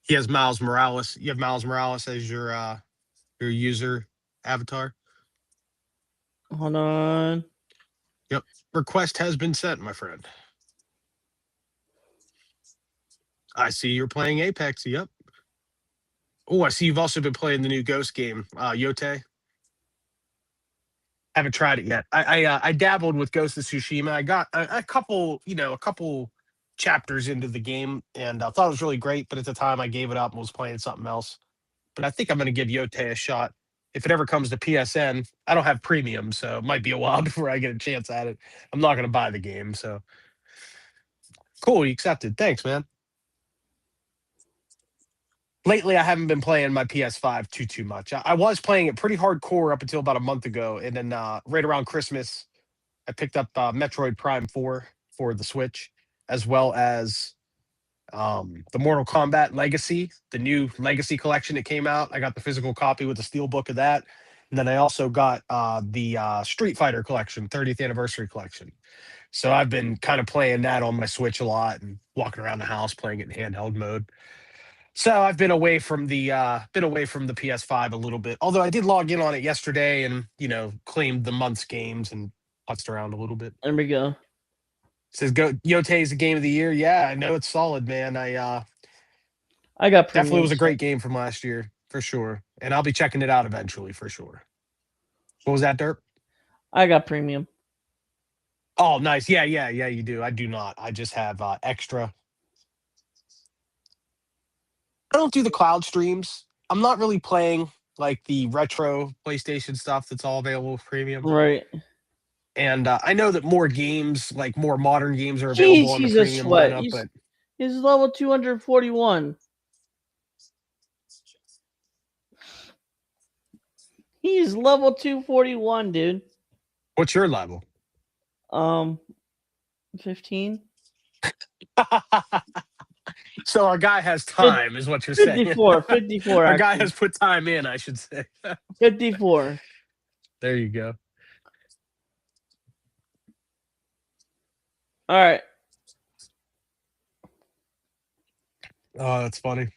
He has Miles Morales. You have Miles Morales as your user avatar. Hold on. Yep. Request has been sent, my friend. I see you're playing Apex. Yep. Oh, I see you've also been playing the new Ghost game, Yote. Haven't tried it yet. I dabbled with Ghost of Tsushima. I got a couple chapters into the game, and I thought it was really great. But at the time, I gave it up and was playing something else. but I think I'm going to give Yote a shot. If it ever comes to PSN, I don't have premium, so it might be a while before I get a chance at it. I'm not going to buy the game, so cool. You accepted. Thanks, man. Lately, I haven't been playing my PS5 too much. I was playing it pretty hardcore up until about a month ago, and then right around Christmas, I picked up Metroid Prime 4 for the Switch, as well as the Mortal Kombat Legacy, the new Legacy collection that came out. I got the physical copy with the steel book of that, and then I also got the Street Fighter collection, 30th anniversary collection. So I've been kind of playing that on my Switch a lot and walking around the house playing it in handheld mode. So I've been away from the PS5 a little bit. Although I did log in on it yesterday and claimed the month's games and putzed around a little bit. There we go. Says go Yote is the game of the year. Yeah, I know it's solid, man. I got definitely was a premium, great game from last year for sure, and I'll be checking it out eventually for sure. What was that, Derp? I got premium. Oh, nice. Yeah. You do. I do not. I just have extra. I don't do the cloud streams. I'm not really playing like the retro PlayStation stuff that's all available with premium. Right. And I know that more games, like more modern games, are available on the He's a premium sweat. lineup. But He's level 241. He's level 241, dude. what's your level? 15. So our guy has time, is what you're saying. 54. Our guy has put time in, I should say. 54. There you go. All right. Oh, that's funny.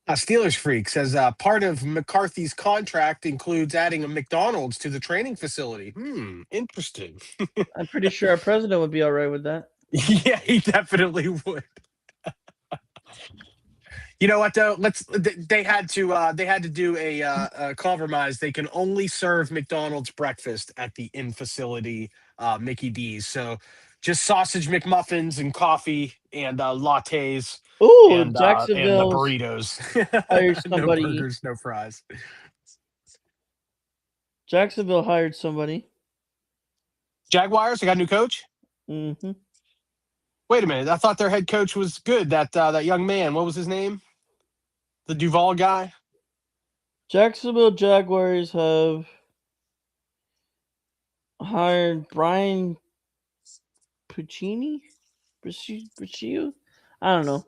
Steelers Freak says part of McCarthy's contract includes adding a McDonald's to the training facility. Interesting. I'm pretty sure our president would be all right with that. Yeah, he definitely would. You know what though? They had to do a compromise. They can only serve McDonald's breakfast at the in-facility Mickey D's. So just sausage McMuffins and coffee and lattes. Ooh, And the Jacksonville burritos. hired No somebody. burgers, no fries. Jacksonville hired somebody. Jaguars, they got a new coach? Mm-hmm. Wait a minute. I thought their head coach was good. That young man, what was his name? The Duval guy? Jacksonville Jaguars have hired Brian Puccini? Puccio? I don't know.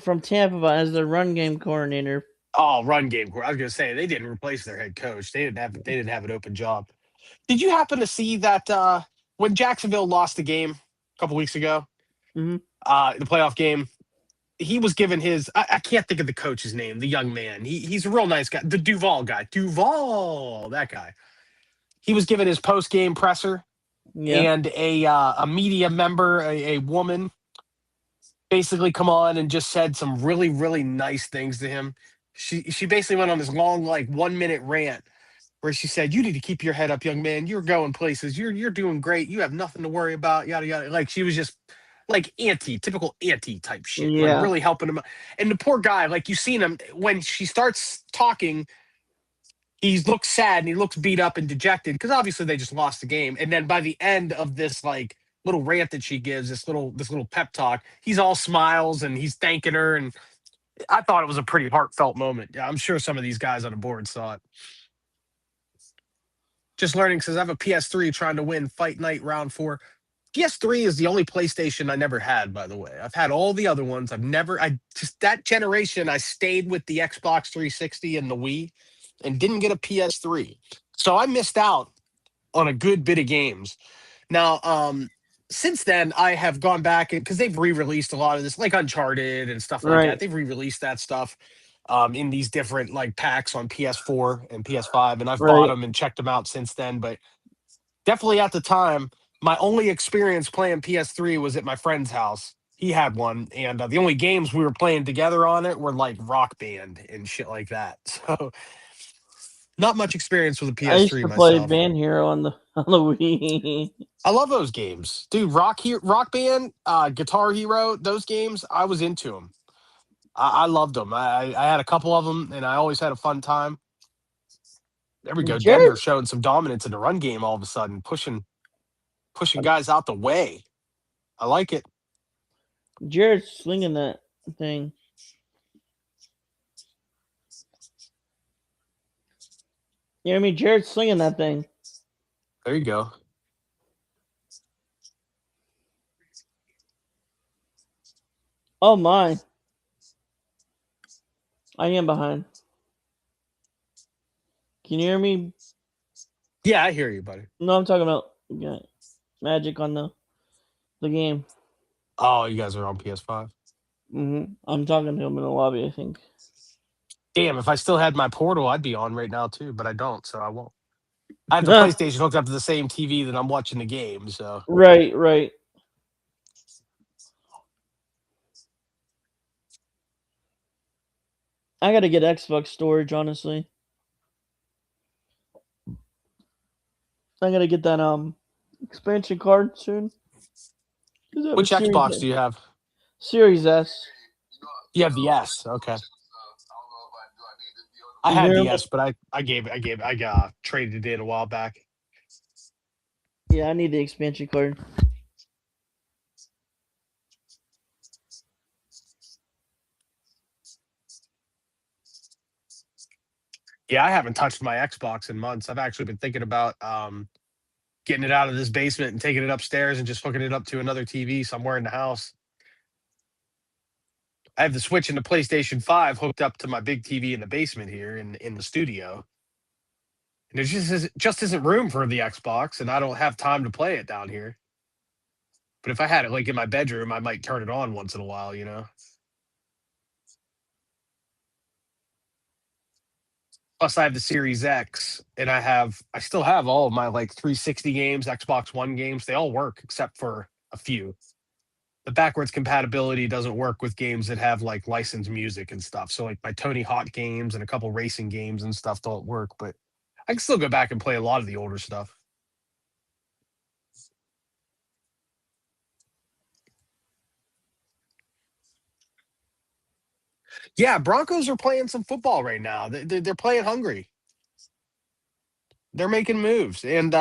From Tampa as the run game coordinator. Oh, run game. I was gonna say they didn't replace their head coach. They didn't have an open job. Did you happen to see that when Jacksonville lost the game a couple weeks ago? Mm-hmm. The playoff game, he was given his I can't think of the coach's name, the young man. He's a real nice guy. The Duval guy. Duval, that guy. He was given his post-game presser, and a media member, a woman, basically come on and just said some really, really nice things to him. She basically went on this long, like 1 minute rant where she said, "You need to keep your head up, young man. You're going places. You're doing great. You have nothing to worry about." Yada yada. Like she was just like typical auntie type shit. Yeah. Like really helping him. And the poor guy, like you've seen him when she starts talking, he looks sad and he looks beat up and dejected because obviously they just lost the game. And then by the end of this like little rant that she gives, this little pep talk, he's all smiles and he's thanking her. And I thought it was a pretty heartfelt moment. Yeah, I'm sure some of these guys on the board saw it. Just learning says I have a PS3 trying to win Fight Night Round 4. PS3 is the only PlayStation I never had, by the way. I've had all the other ones. That generation, I stayed with the Xbox 360 and the Wii and didn't get a PS3. So I missed out on a good bit of games. Now, since then, I have gone back because they've re-released a lot of this, like Uncharted and stuff like that. They've re-released that stuff in these different like packs on PS4 and PS5, and I've bought them and checked them out since then. But definitely at the time, my only experience playing PS3 was at my friend's house. He had one, and the only games we were playing together on it were like Rock Band and shit like that. So Not much experience with a I used PS3 to play myself. Band Hero on the Wii. I love those games, dude. Rock Band, Guitar Hero, those games. I was into them. I loved them. I had a couple of them, and I always had a fun time. There we go. Denver Jared, showing some dominance in the run game all of a sudden, pushing guys out the way. I like it. Jared's slinging that thing. You know what I mean? Jared's slinging that thing. There you go. Oh my! I am behind. Can you hear me? Yeah, I hear you, buddy. No, I'm talking about Magic on the game. Oh, you guys are on PS5. I'm talking to him in the lobby, I think. Damn, if I still had my Portal, I'd be on right now too, but I don't, so I won't. I have the PlayStation hooked up to the same TV that I'm watching the game, so. Right. I gotta get Xbox storage, honestly. I gotta get that expansion card soon. Which Xbox do you have? Series S. You have the S, okay. I You had hear the me? S, but I traded it in a while back. Yeah, I need the expansion card. Yeah, I haven't touched my Xbox in months. I've actually been thinking about getting it out of this basement and taking it upstairs and just hooking it up to another TV somewhere in the house. I have the Switch and the PlayStation 5 hooked up to my big TV in the basement here in the studio. And there just isn't room for the Xbox, and I don't have time to play it down here. But if I had it like in my bedroom, I might turn it on once in a while, you know? Plus, I have the Series X, and I still have all of my like 360 games, Xbox One games. They all work except for a few. The backwards compatibility doesn't work with games that have like licensed music and stuff. So like my Tony Hawk games and a couple racing games and stuff don't work, but I can still go back and play a lot of the older stuff. Yeah, Broncos are playing some football right now. They're playing hungry. They're making moves, and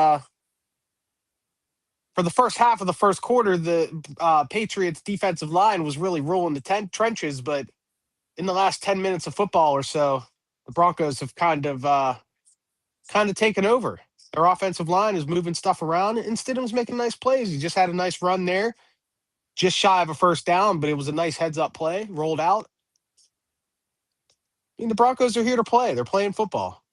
for the first half of the first quarter, the Patriots' defensive line was really rolling the trenches. But in the last 10 minutes of football or so, the Broncos have kind of taken over. Their offensive line is moving stuff around, and Stidham's making nice plays. He just had a nice run there, just shy of a first down, but it was a nice heads-up play, rolled out. I mean, the Broncos are here to play. They're playing football.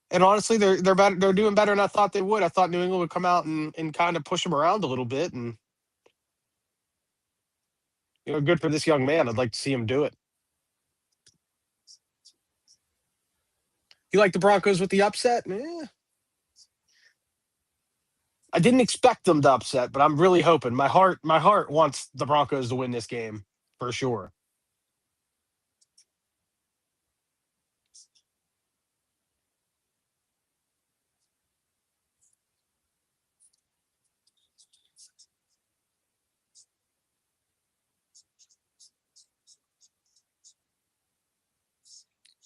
And honestly, they're better, they're doing better than I thought they would. I thought New England would come out and kind of push them around a little bit, and good for this young man. I'd like to see him do it. You like the Broncos with the upset? I didn't expect them to upset, but I'm really hoping. My heart wants the Broncos to win this game for sure.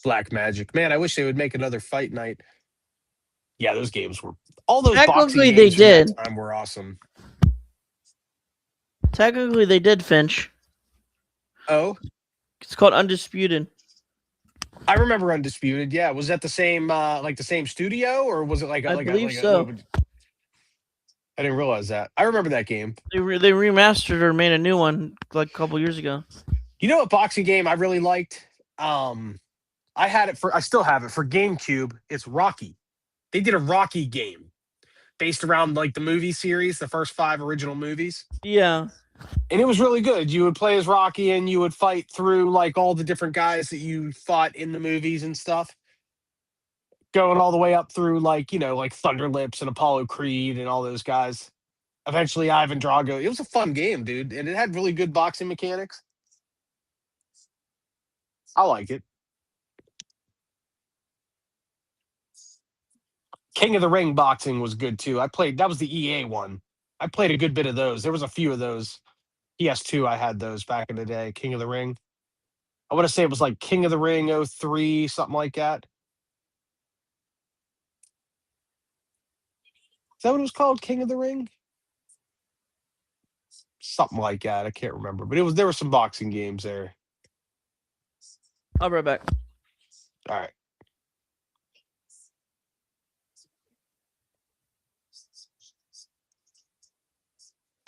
Black Magic. Man, I wish they would make another fight night. Yeah, those games were all those boxing Technically, games they from that did. time were awesome. Technically, they did, Finch. Oh, It's called Undisputed. I remember Undisputed. Yeah, was that the same the same studio, or was it like I believe so. I didn't realize that. I remember that game. They remastered or made a new one like a couple years ago. You know what boxing game I really liked? I still have it for GameCube. It's Rocky. They did a Rocky game based around like the movie series, the first 5 original movies. Yeah. And it was really good. You would play as Rocky and you would fight through like all the different guys that you fought in the movies and stuff. Going all the way up through like Thunder Lips and Apollo Creed and all those guys. Eventually Ivan Drago. It was a fun game, dude. And it had really good boxing mechanics. I like it. King of the Ring boxing was good too. That was the EA one. I played a good bit of those. There was a few of those. PS2, I had those back in the day. King of the Ring. I want to say it was like King of the Ring 03, something like that. Is that what it was called? King of the Ring? Something like that. I can't remember. But there were some boxing games there. I'll be right back. All right.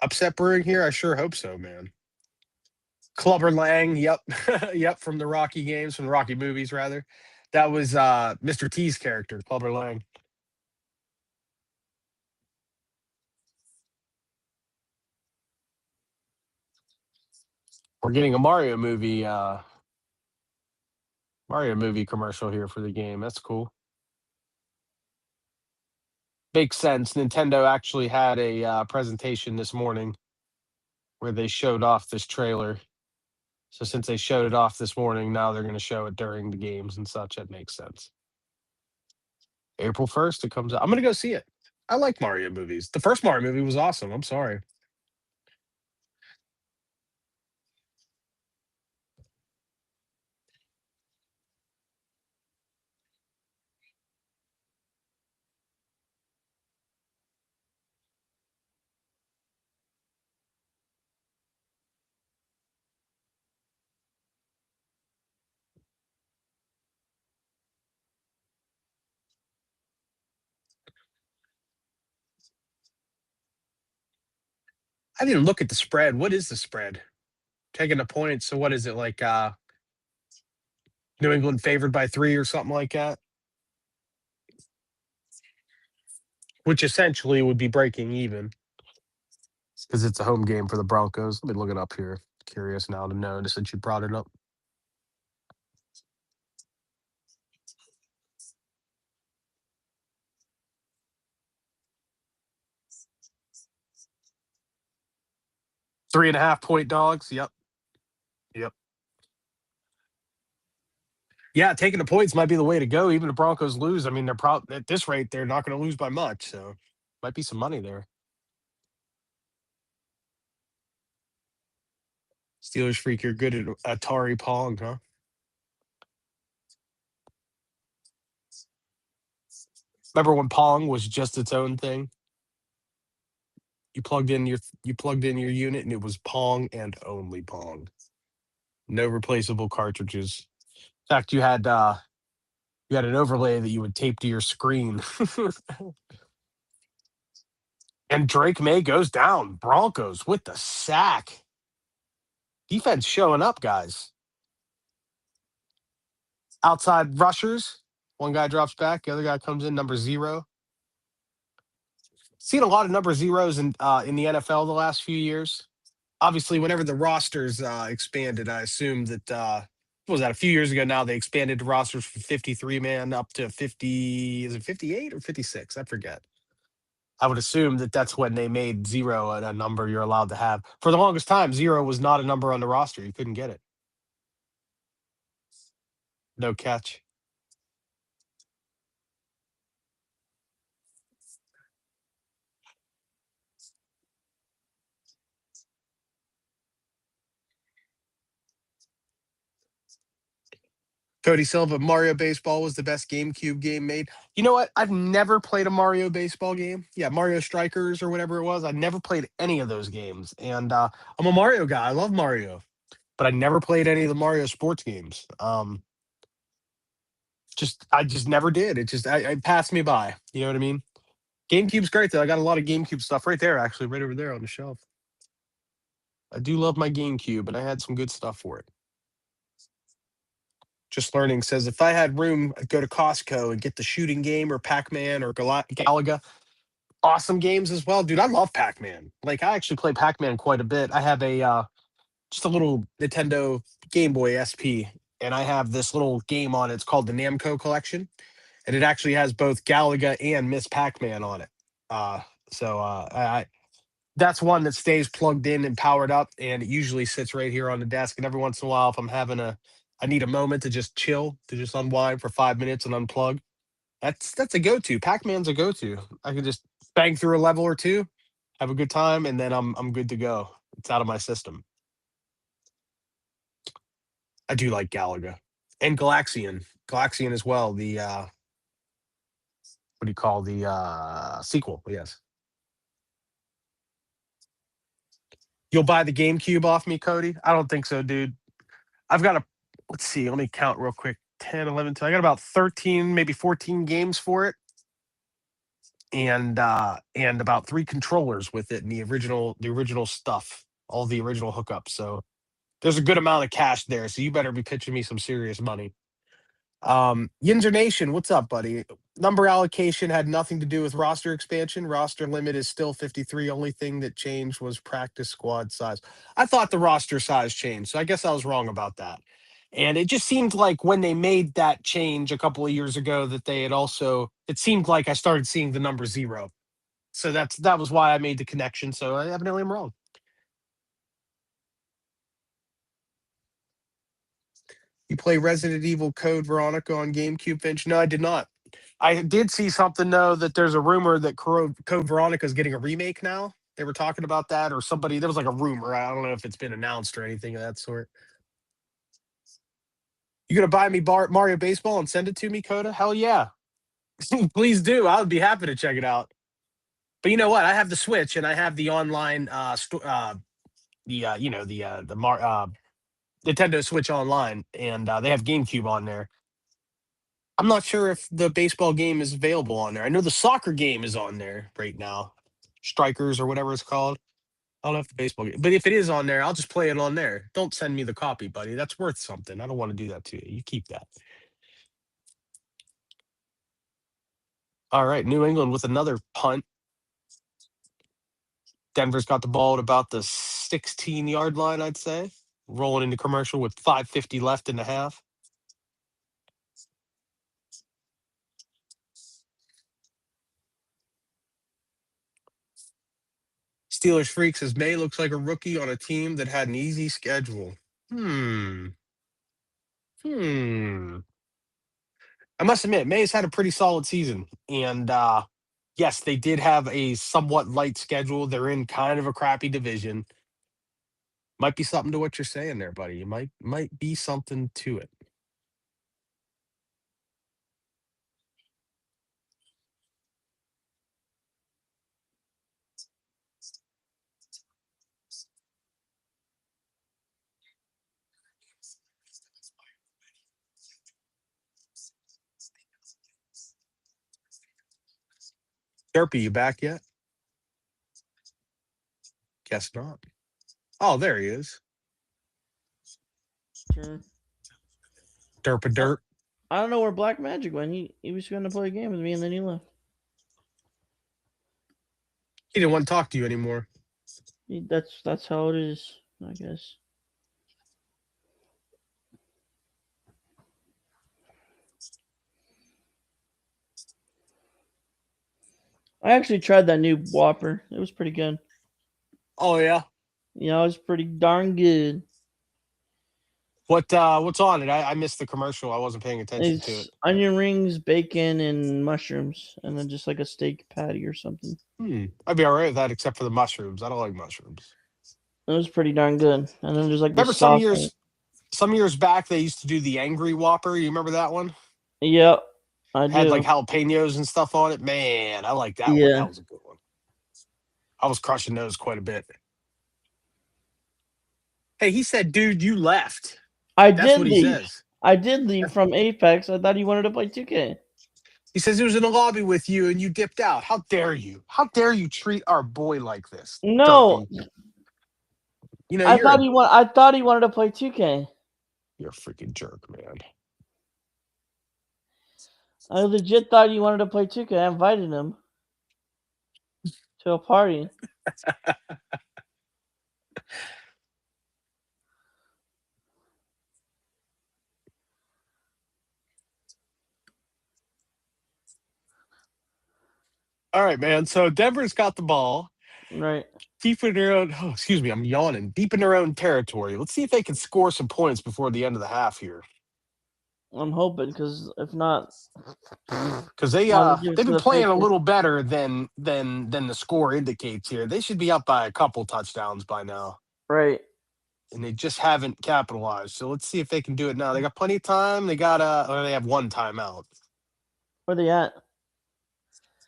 Upset Brewing here? I sure hope so, man. Clubber Lang, yep. Yep, from the Rocky games, from the Rocky movies, rather. That was Mr. T's character, Clubber Lang. We're getting a Mario movie commercial here for the game. That's cool. Makes sense. Nintendo actually had a presentation this morning where they showed off this trailer. So since they showed it off this morning, now they're going to show it during the games and such. That makes sense. April 1st, it comes out. I'm going to go see it. I like Mario movies. The first Mario movie was awesome. I'm sorry. I didn't look at the spread. What is the spread? Taking the points. So what is it like? New England favored by 3 or something like that, which essentially would be breaking even because it's a home game for the Broncos. Let me look it up here. Curious now to know since you brought it up. .5 dogs. Yep. Yep. Yeah, taking the points might be the way to go. Even if Broncos lose, I mean, they're probably at this rate, they're not going to lose by much. So might be some money there. Steelers freak, you're good at Atari Pong, huh? Remember when Pong was just its own thing? You plugged in your unit and it was Pong and only Pong. No replaceable cartridges. In fact, you had an overlay that you would tape to your screen. And Drake May goes down. Broncos with the sack. Defense showing up, guys. Outside rushers. One guy drops back. The other guy comes in, number 0. Seen a lot of number 0s in the NFL the last few years. Obviously, whenever the rosters expanded, I assume that what was that, a few years ago now, they expanded the rosters from 53 man up to 50. Is it 58 or 56? I forget. I would assume that that's when they made 0 a number you're allowed to have. For the longest time, 0 was not a number on the roster. You couldn't get it. No catch. Cody Silva, Mario Baseball was the best GameCube game made. You know what? I've never played a Mario Baseball game. Yeah, Mario Strikers or whatever it was. I never played any of those games. And I'm a Mario guy. I love Mario. But I never played any of the Mario sports games. I just never did. It passed me by. You know what I mean? GameCube's great though. I got a lot of GameCube stuff right there, actually, right over there on the shelf. I do love my GameCube, and I had some good stuff for it. Just Learning says, if I had room, I'd go to Costco and get the shooting game or Pac-Man or Galaga. Awesome games as well. Dude, I love Pac-Man. Like, I actually play Pac-Man quite a bit. I have just a little Nintendo Game Boy SP, and I have this little game on it. It's called the Namco Collection, and it actually has both Galaga and Miss Pac-Man on it. That's one that stays plugged in and powered up, and it usually sits right here on the desk. And every once in a while, if I need a moment to just chill, to just unwind for 5 minutes and unplug, That's a go-to. Pac-Man's a go-to. I can just bang through a level or two, have a good time, and then I'm good to go. It's out of my system. I do like Galaga and Galaxian. Galaxian as well. The what do you call the sequel? Yes. You'll buy the GameCube off me, Cody? I don't think so, dude. I've got a let's see, let me count real quick. 10, 11, 12. I got about 13, maybe 14 games for it. And about 3 controllers with it and the original stuff, all the original hookups. So there's a good amount of cash there. So you better be pitching me some serious money. Yinzer Nation, what's up, buddy? Number allocation had nothing to do with roster expansion. Roster limit is still 53. Only thing that changed was practice squad size. I thought the roster size changed, so I guess I was wrong about that. And it just seemed like when they made that change a couple of years ago that they had also, it seemed like I started seeing the number 0. So that was why I made the connection. So I evidently am wrong. You play Resident Evil Code Veronica on GameCube, Finch? No, I did not. I did see something though that there's a rumor that Code Veronica is getting a remake now. They were talking about that, or somebody. There was like a rumor. I don't know if it's been announced or anything of that sort. You gonna buy me Mario Baseball and send it to me, Coda? Hell yeah, please do. I would be happy to check it out. But you know what? I have the Switch and I have the online Nintendo Switch Online, and they have GameCube on there. I'm not sure if the baseball game is available on there. I know the soccer game is on there right now, Strikers or whatever it's called. I don't know if the baseball game, but if it is on there, I'll just play it on there. Don't send me the copy, buddy. That's worth something. I don't want to do that to you. You keep that. All right, New England with another punt. Denver's got the ball at about the 16-yard line, I'd say. Rolling into commercial with 5:50 left in the half. Steelers Freak says May looks like a rookie on a team that had an easy schedule. I must admit, May's had a pretty solid season. And yes, they did have a somewhat light schedule. They're in kind of a crappy division. Might be something to what you're saying there, buddy. It might be something to it. Derpy, you back yet? Guess not. Oh, there he is. Sure. Derp a dirt. I don't know where Black Magic went. He was going to play a game with me and then he left. He didn't want to talk to you anymore. That's how it is, I guess. I actually tried that new Whopper. It was pretty good. Oh yeah. Yeah, it was pretty darn good. What's on it? I missed the commercial. I wasn't paying attention to it. Onion rings, bacon, and mushrooms, and then just like a steak patty or something. I'd be all right with that, except for the mushrooms. I don't like mushrooms. It was pretty darn good. And then there's like remember some years back they used to do the Angry Whopper. You remember that one? Yep, I do. Had like jalapenos and stuff on it. Man, I like that one. That was a good one. I was crushing those quite a bit. Hey, he said, "Dude, you left." That's what he says. I did leave from Apex. I thought he wanted to play 2K. He says he was in the lobby with you and you dipped out. How dare you? How dare you treat our boy like this? No. Derpy. You know, I thought he wanted to play 2K. You're a freaking jerk, man. I legit thought he wanted to play 2K. I invited him to a party. All right, man. So Denver's got the ball. Right. Deep in their own, excuse me, I'm yawning. Deep in their own territory. Let's see if they can score some points before the end of the half here. I'm hoping, because if not, Because might as well give it they've to been the playing a Patriots. little better than the score indicates here. They should be up by a couple touchdowns by now, Right. and they just haven't capitalized. So let's see if they can do it now. They got plenty of time. They got they have one timeout. Where they at?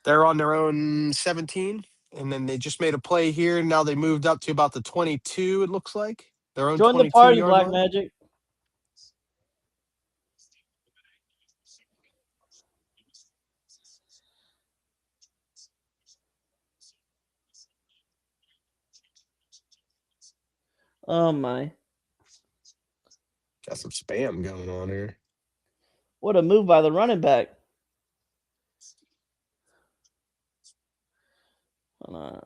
They're on their own 17, and then they just made a play here. Now they moved up to about the 22. It looks like their own Join the 22 party, yard Black line. Magic. Oh my. Got some spam going on here. What a move by the running back. Hold on.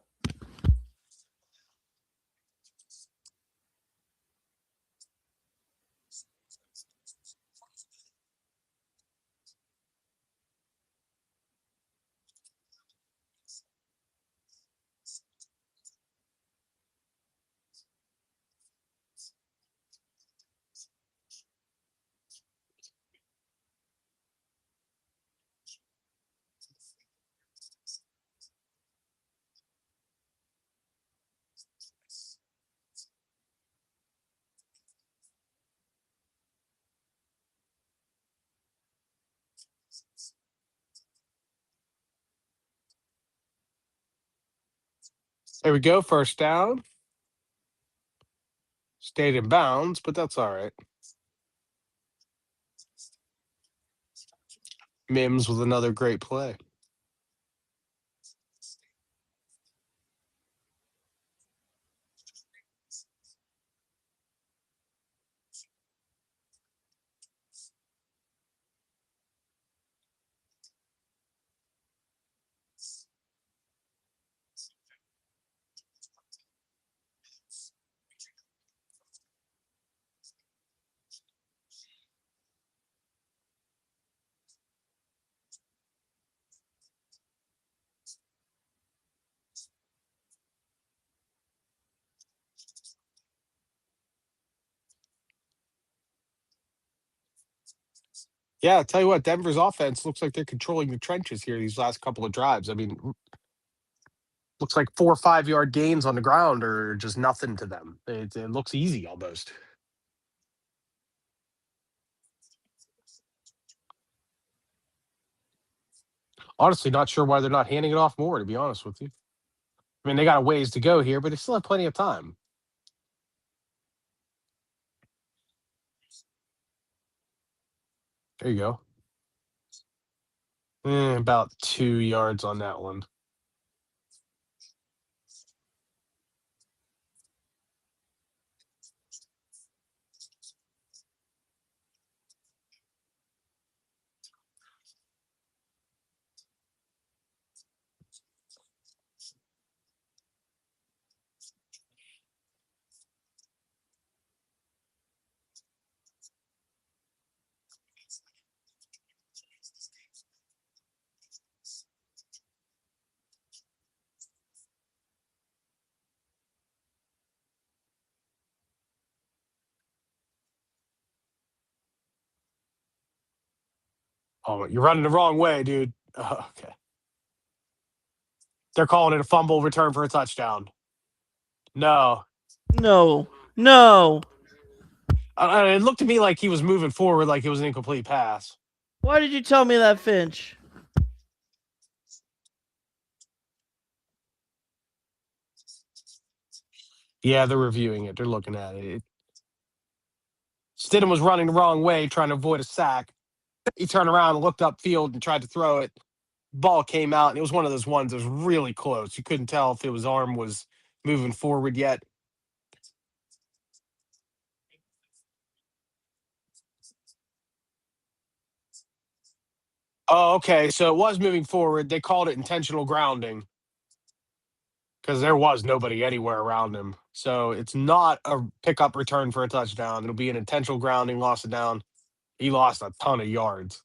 There we go. First down. Stayed in bounds, but that's all right. Mims with another great play. Yeah, I'll tell you what, Denver's offense looks like they're controlling the trenches here these last couple of drives. I mean, looks like 4 or 5 yard gains on the ground are just nothing to them. It looks easy almost. Honestly, not sure why they're not handing it off more, to be honest with you. I mean, they got a ways to go here, but they still have plenty of time. There you go. About 2 yards on that one. Oh, you're running the wrong way, dude. Oh, okay. They're calling it a fumble return for a touchdown. No. No. No. It looked to me like he was moving forward like it was an incomplete pass. Why did you tell me that, Finch? Yeah, they're reviewing it. They're looking at it. Stidham was running the wrong way, trying to avoid a sack. He turned around and looked upfield and tried to throw it. Ball came out, and it was one of those ones that was really close. You couldn't tell if his arm was moving forward yet. Oh, okay. So it was moving forward. They called it intentional grounding because there was nobody anywhere around him. So it's not a pickup return for a touchdown. It'll be an intentional grounding, lost it down. He lost a ton of yards.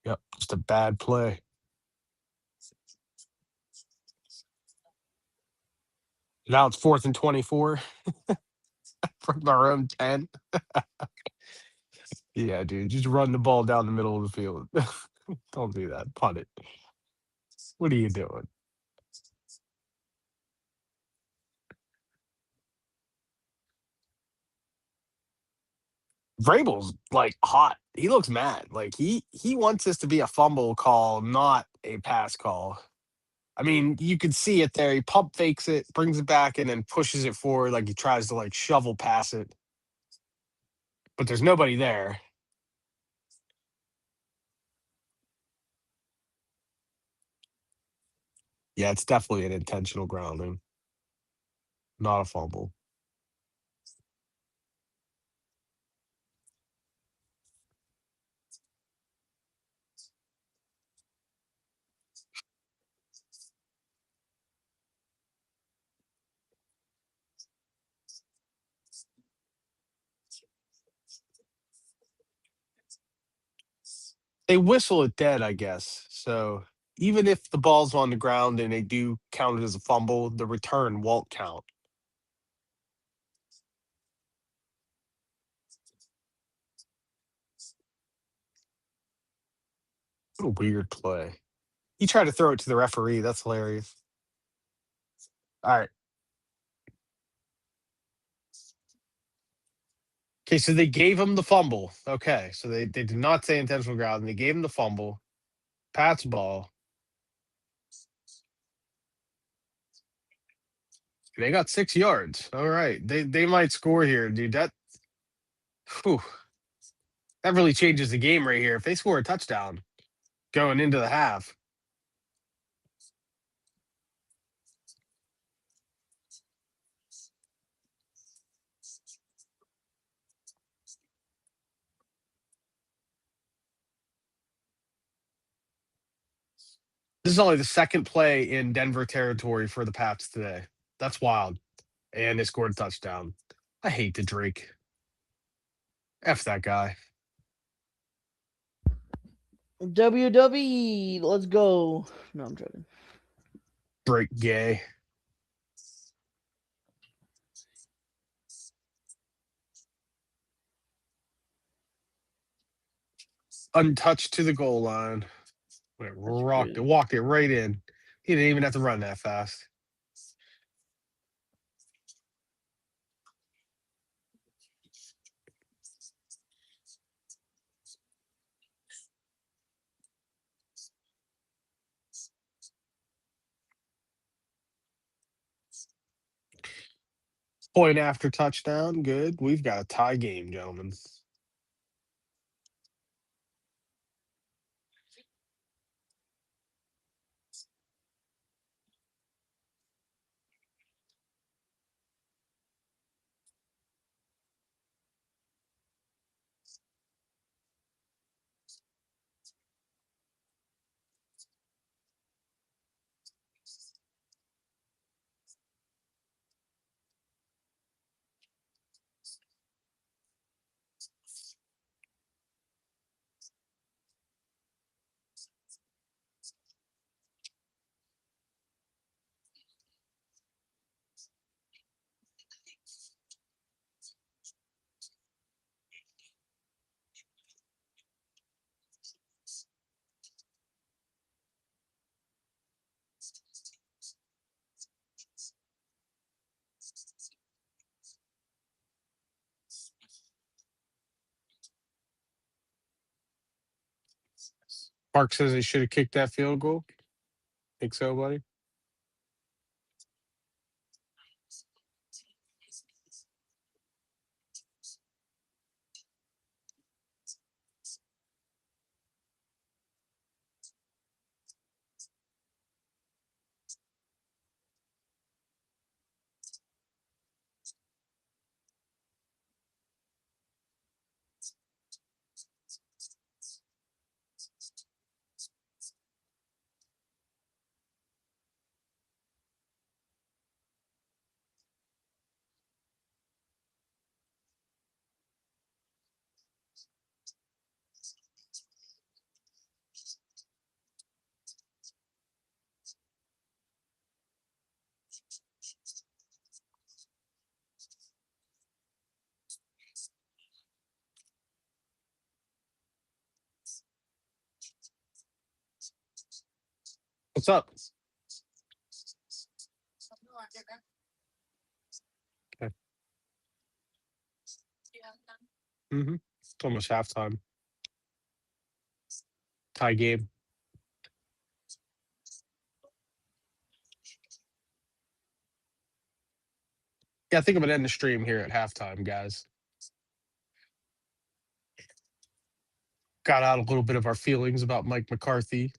Yep, just a bad play. Now it's 4th and 24 from our own 10. Yeah, dude, just run the ball down the middle of the field. Don't do that. Punt it. What are you doing? Vrabel's like hot. He looks mad. Like he wants this to be a fumble call, not a pass call. I mean, you could see it there. He pump fakes it, brings it back, and then pushes it forward like he tries to like shovel pass it. But there's nobody there. Yeah, it's definitely an intentional grounding, not a fumble. They whistle it dead, I guess. So even if the ball's on the ground and they do count it as a fumble, the return won't count. What a weird play. He tried to throw it to the referee. That's hilarious. All right. Okay, so they gave him the fumble. Okay, so they did not say intentional ground. They gave him the fumble. Pat's ball. They got 6 yards. All right. They might score here, dude. Whew, that really changes the game right here. If they score a touchdown going into the half. This is only the second play in Denver territory for the Pats today. That's wild. And they scored a touchdown. I hate the Drake. F that guy. WWE, let's go. No, I'm joking. Drake gay. Untouched to the goal line. Walked it right in. He didn't even have to run that fast. Point after touchdown. Good. We've got a tie game, gentlemen. Park says they should have kicked that field goal. Think so, buddy? What's up? Okay. It's almost halftime. Tie game. Yeah, I think I'm gonna end the stream here at halftime, guys. Got out a little bit of our feelings about Mike McCarthy.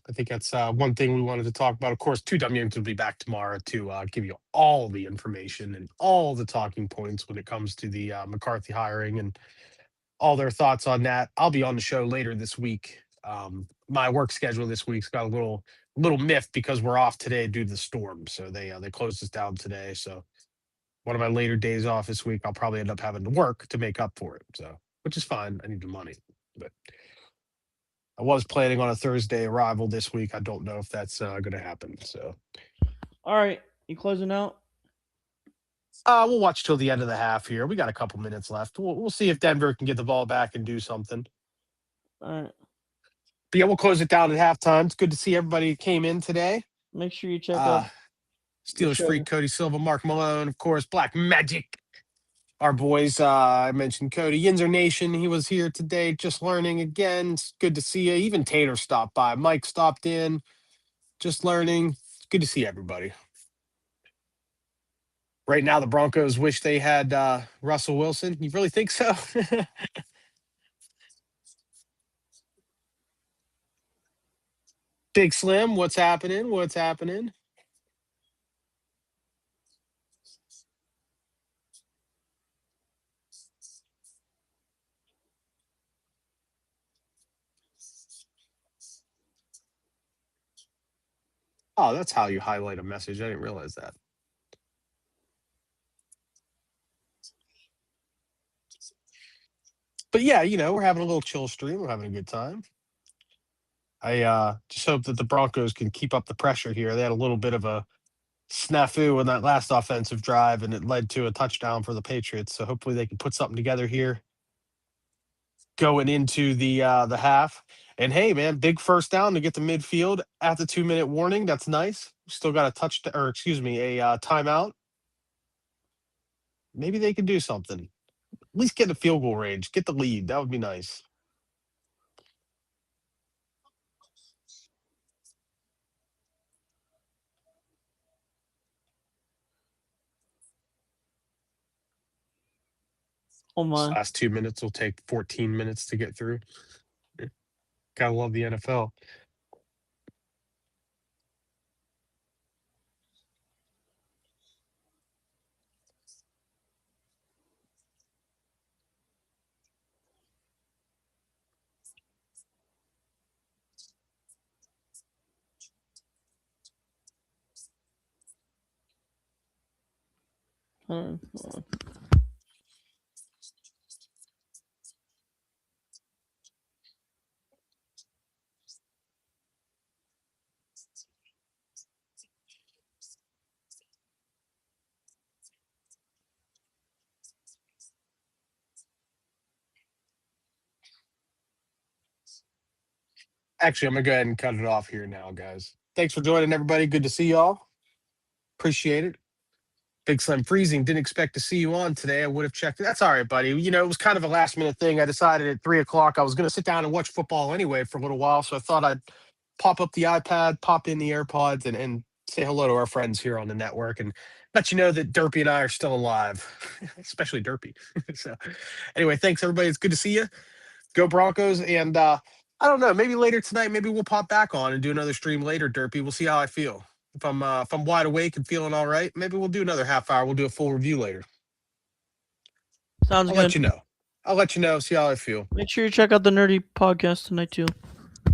I think that's one thing we wanted to talk about. Of course, 2WMs will be back tomorrow to give you all the information and all the talking points when it comes to the McCarthy hiring and all their thoughts on that. I'll be on the show later this week. My work schedule this week's got a little miffed because we're off today due to the storm. So they closed us down today. So one of my later days off this week, I'll probably end up having to work to make up for it. So which is fine. I need the money, but I was planning on a Thursday arrival this week. I don't know if that's going to happen. So, All right, you closing out? we'll watch till the end of the half here. We got a couple minutes left. We'll see if Denver can get the ball back and do something. All right. But yeah, we'll close it down at halftime. It's good to see everybody came in today. Make sure you check out Steelers show. Freak, Cody Silva, Mark Malone, of course, Black Magic. Our boys, I mentioned Cody, Yinzer Nation. He was here today, just learning again. It's good to see you. Even Tater stopped by. Mike stopped in, just learning. It's good to see everybody. Right now, the Broncos wish they had Russell Wilson. You really think so? Big Slim, what's happening? What's happening? Oh, that's how you highlight a message. I didn't realize that. But yeah, we're having a little chill stream. We're having a good time. I just hope that the Broncos can keep up the pressure here. They had a little bit of a snafu in that last offensive drive, and it led to a touchdown for the Patriots. So hopefully they can put something together here going into the half. And hey, man, big first down to get to midfield at the 2-minute warning. That's nice. Still got a timeout. Maybe they can do something. At least get in the field goal range. Get the lead. That would be nice. Oh my! Last 2 minutes will take 14 minutes to get through. Gotta love the NFL. Actually, I'm going to go ahead and cut it off here now, guys. Thanks for joining, everybody. Good to see y'all. Appreciate it. Big Slim Freezing. Didn't expect to see you on today. I would have checked it. That's all right, buddy. It was kind of a last-minute thing. I decided at 3 o'clock I was going to sit down and watch football anyway for a little while, so I thought I'd pop up the iPad, pop in the AirPods, and say hello to our friends here on the network and let you know that Derpy and I are still alive, especially Derpy. So anyway, thanks, everybody. It's good to see you. Go Broncos. And I don't know, maybe later tonight, maybe we'll pop back on and do another stream later, Derpy. We'll see how I feel. If I'm wide awake and feeling all right, maybe we'll do another half hour. We'll do a full review later. Sounds good. I'll let you know. See how I feel. Make sure you check out the Nerdy podcast tonight too.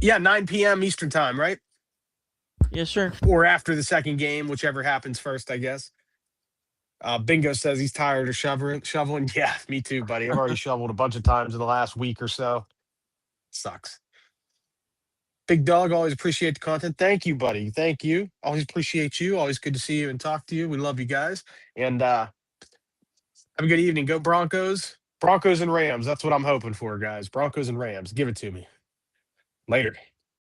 Yeah, 9 p.m. Eastern time, right? Yes, sir. Or after the second game, whichever happens first, I guess. Bingo says he's tired of shoveling. Yeah, me too, buddy. I've already shoveled a bunch of times in the last week or so. Sucks. Big Dog, always appreciate the content. Thank you, buddy. Thank you. Always appreciate you. Always good to see you and talk to you. We love you guys. And have a good evening. Go Broncos. Broncos and Rams. That's what I'm hoping for, guys. Broncos and Rams. Give it to me. Later.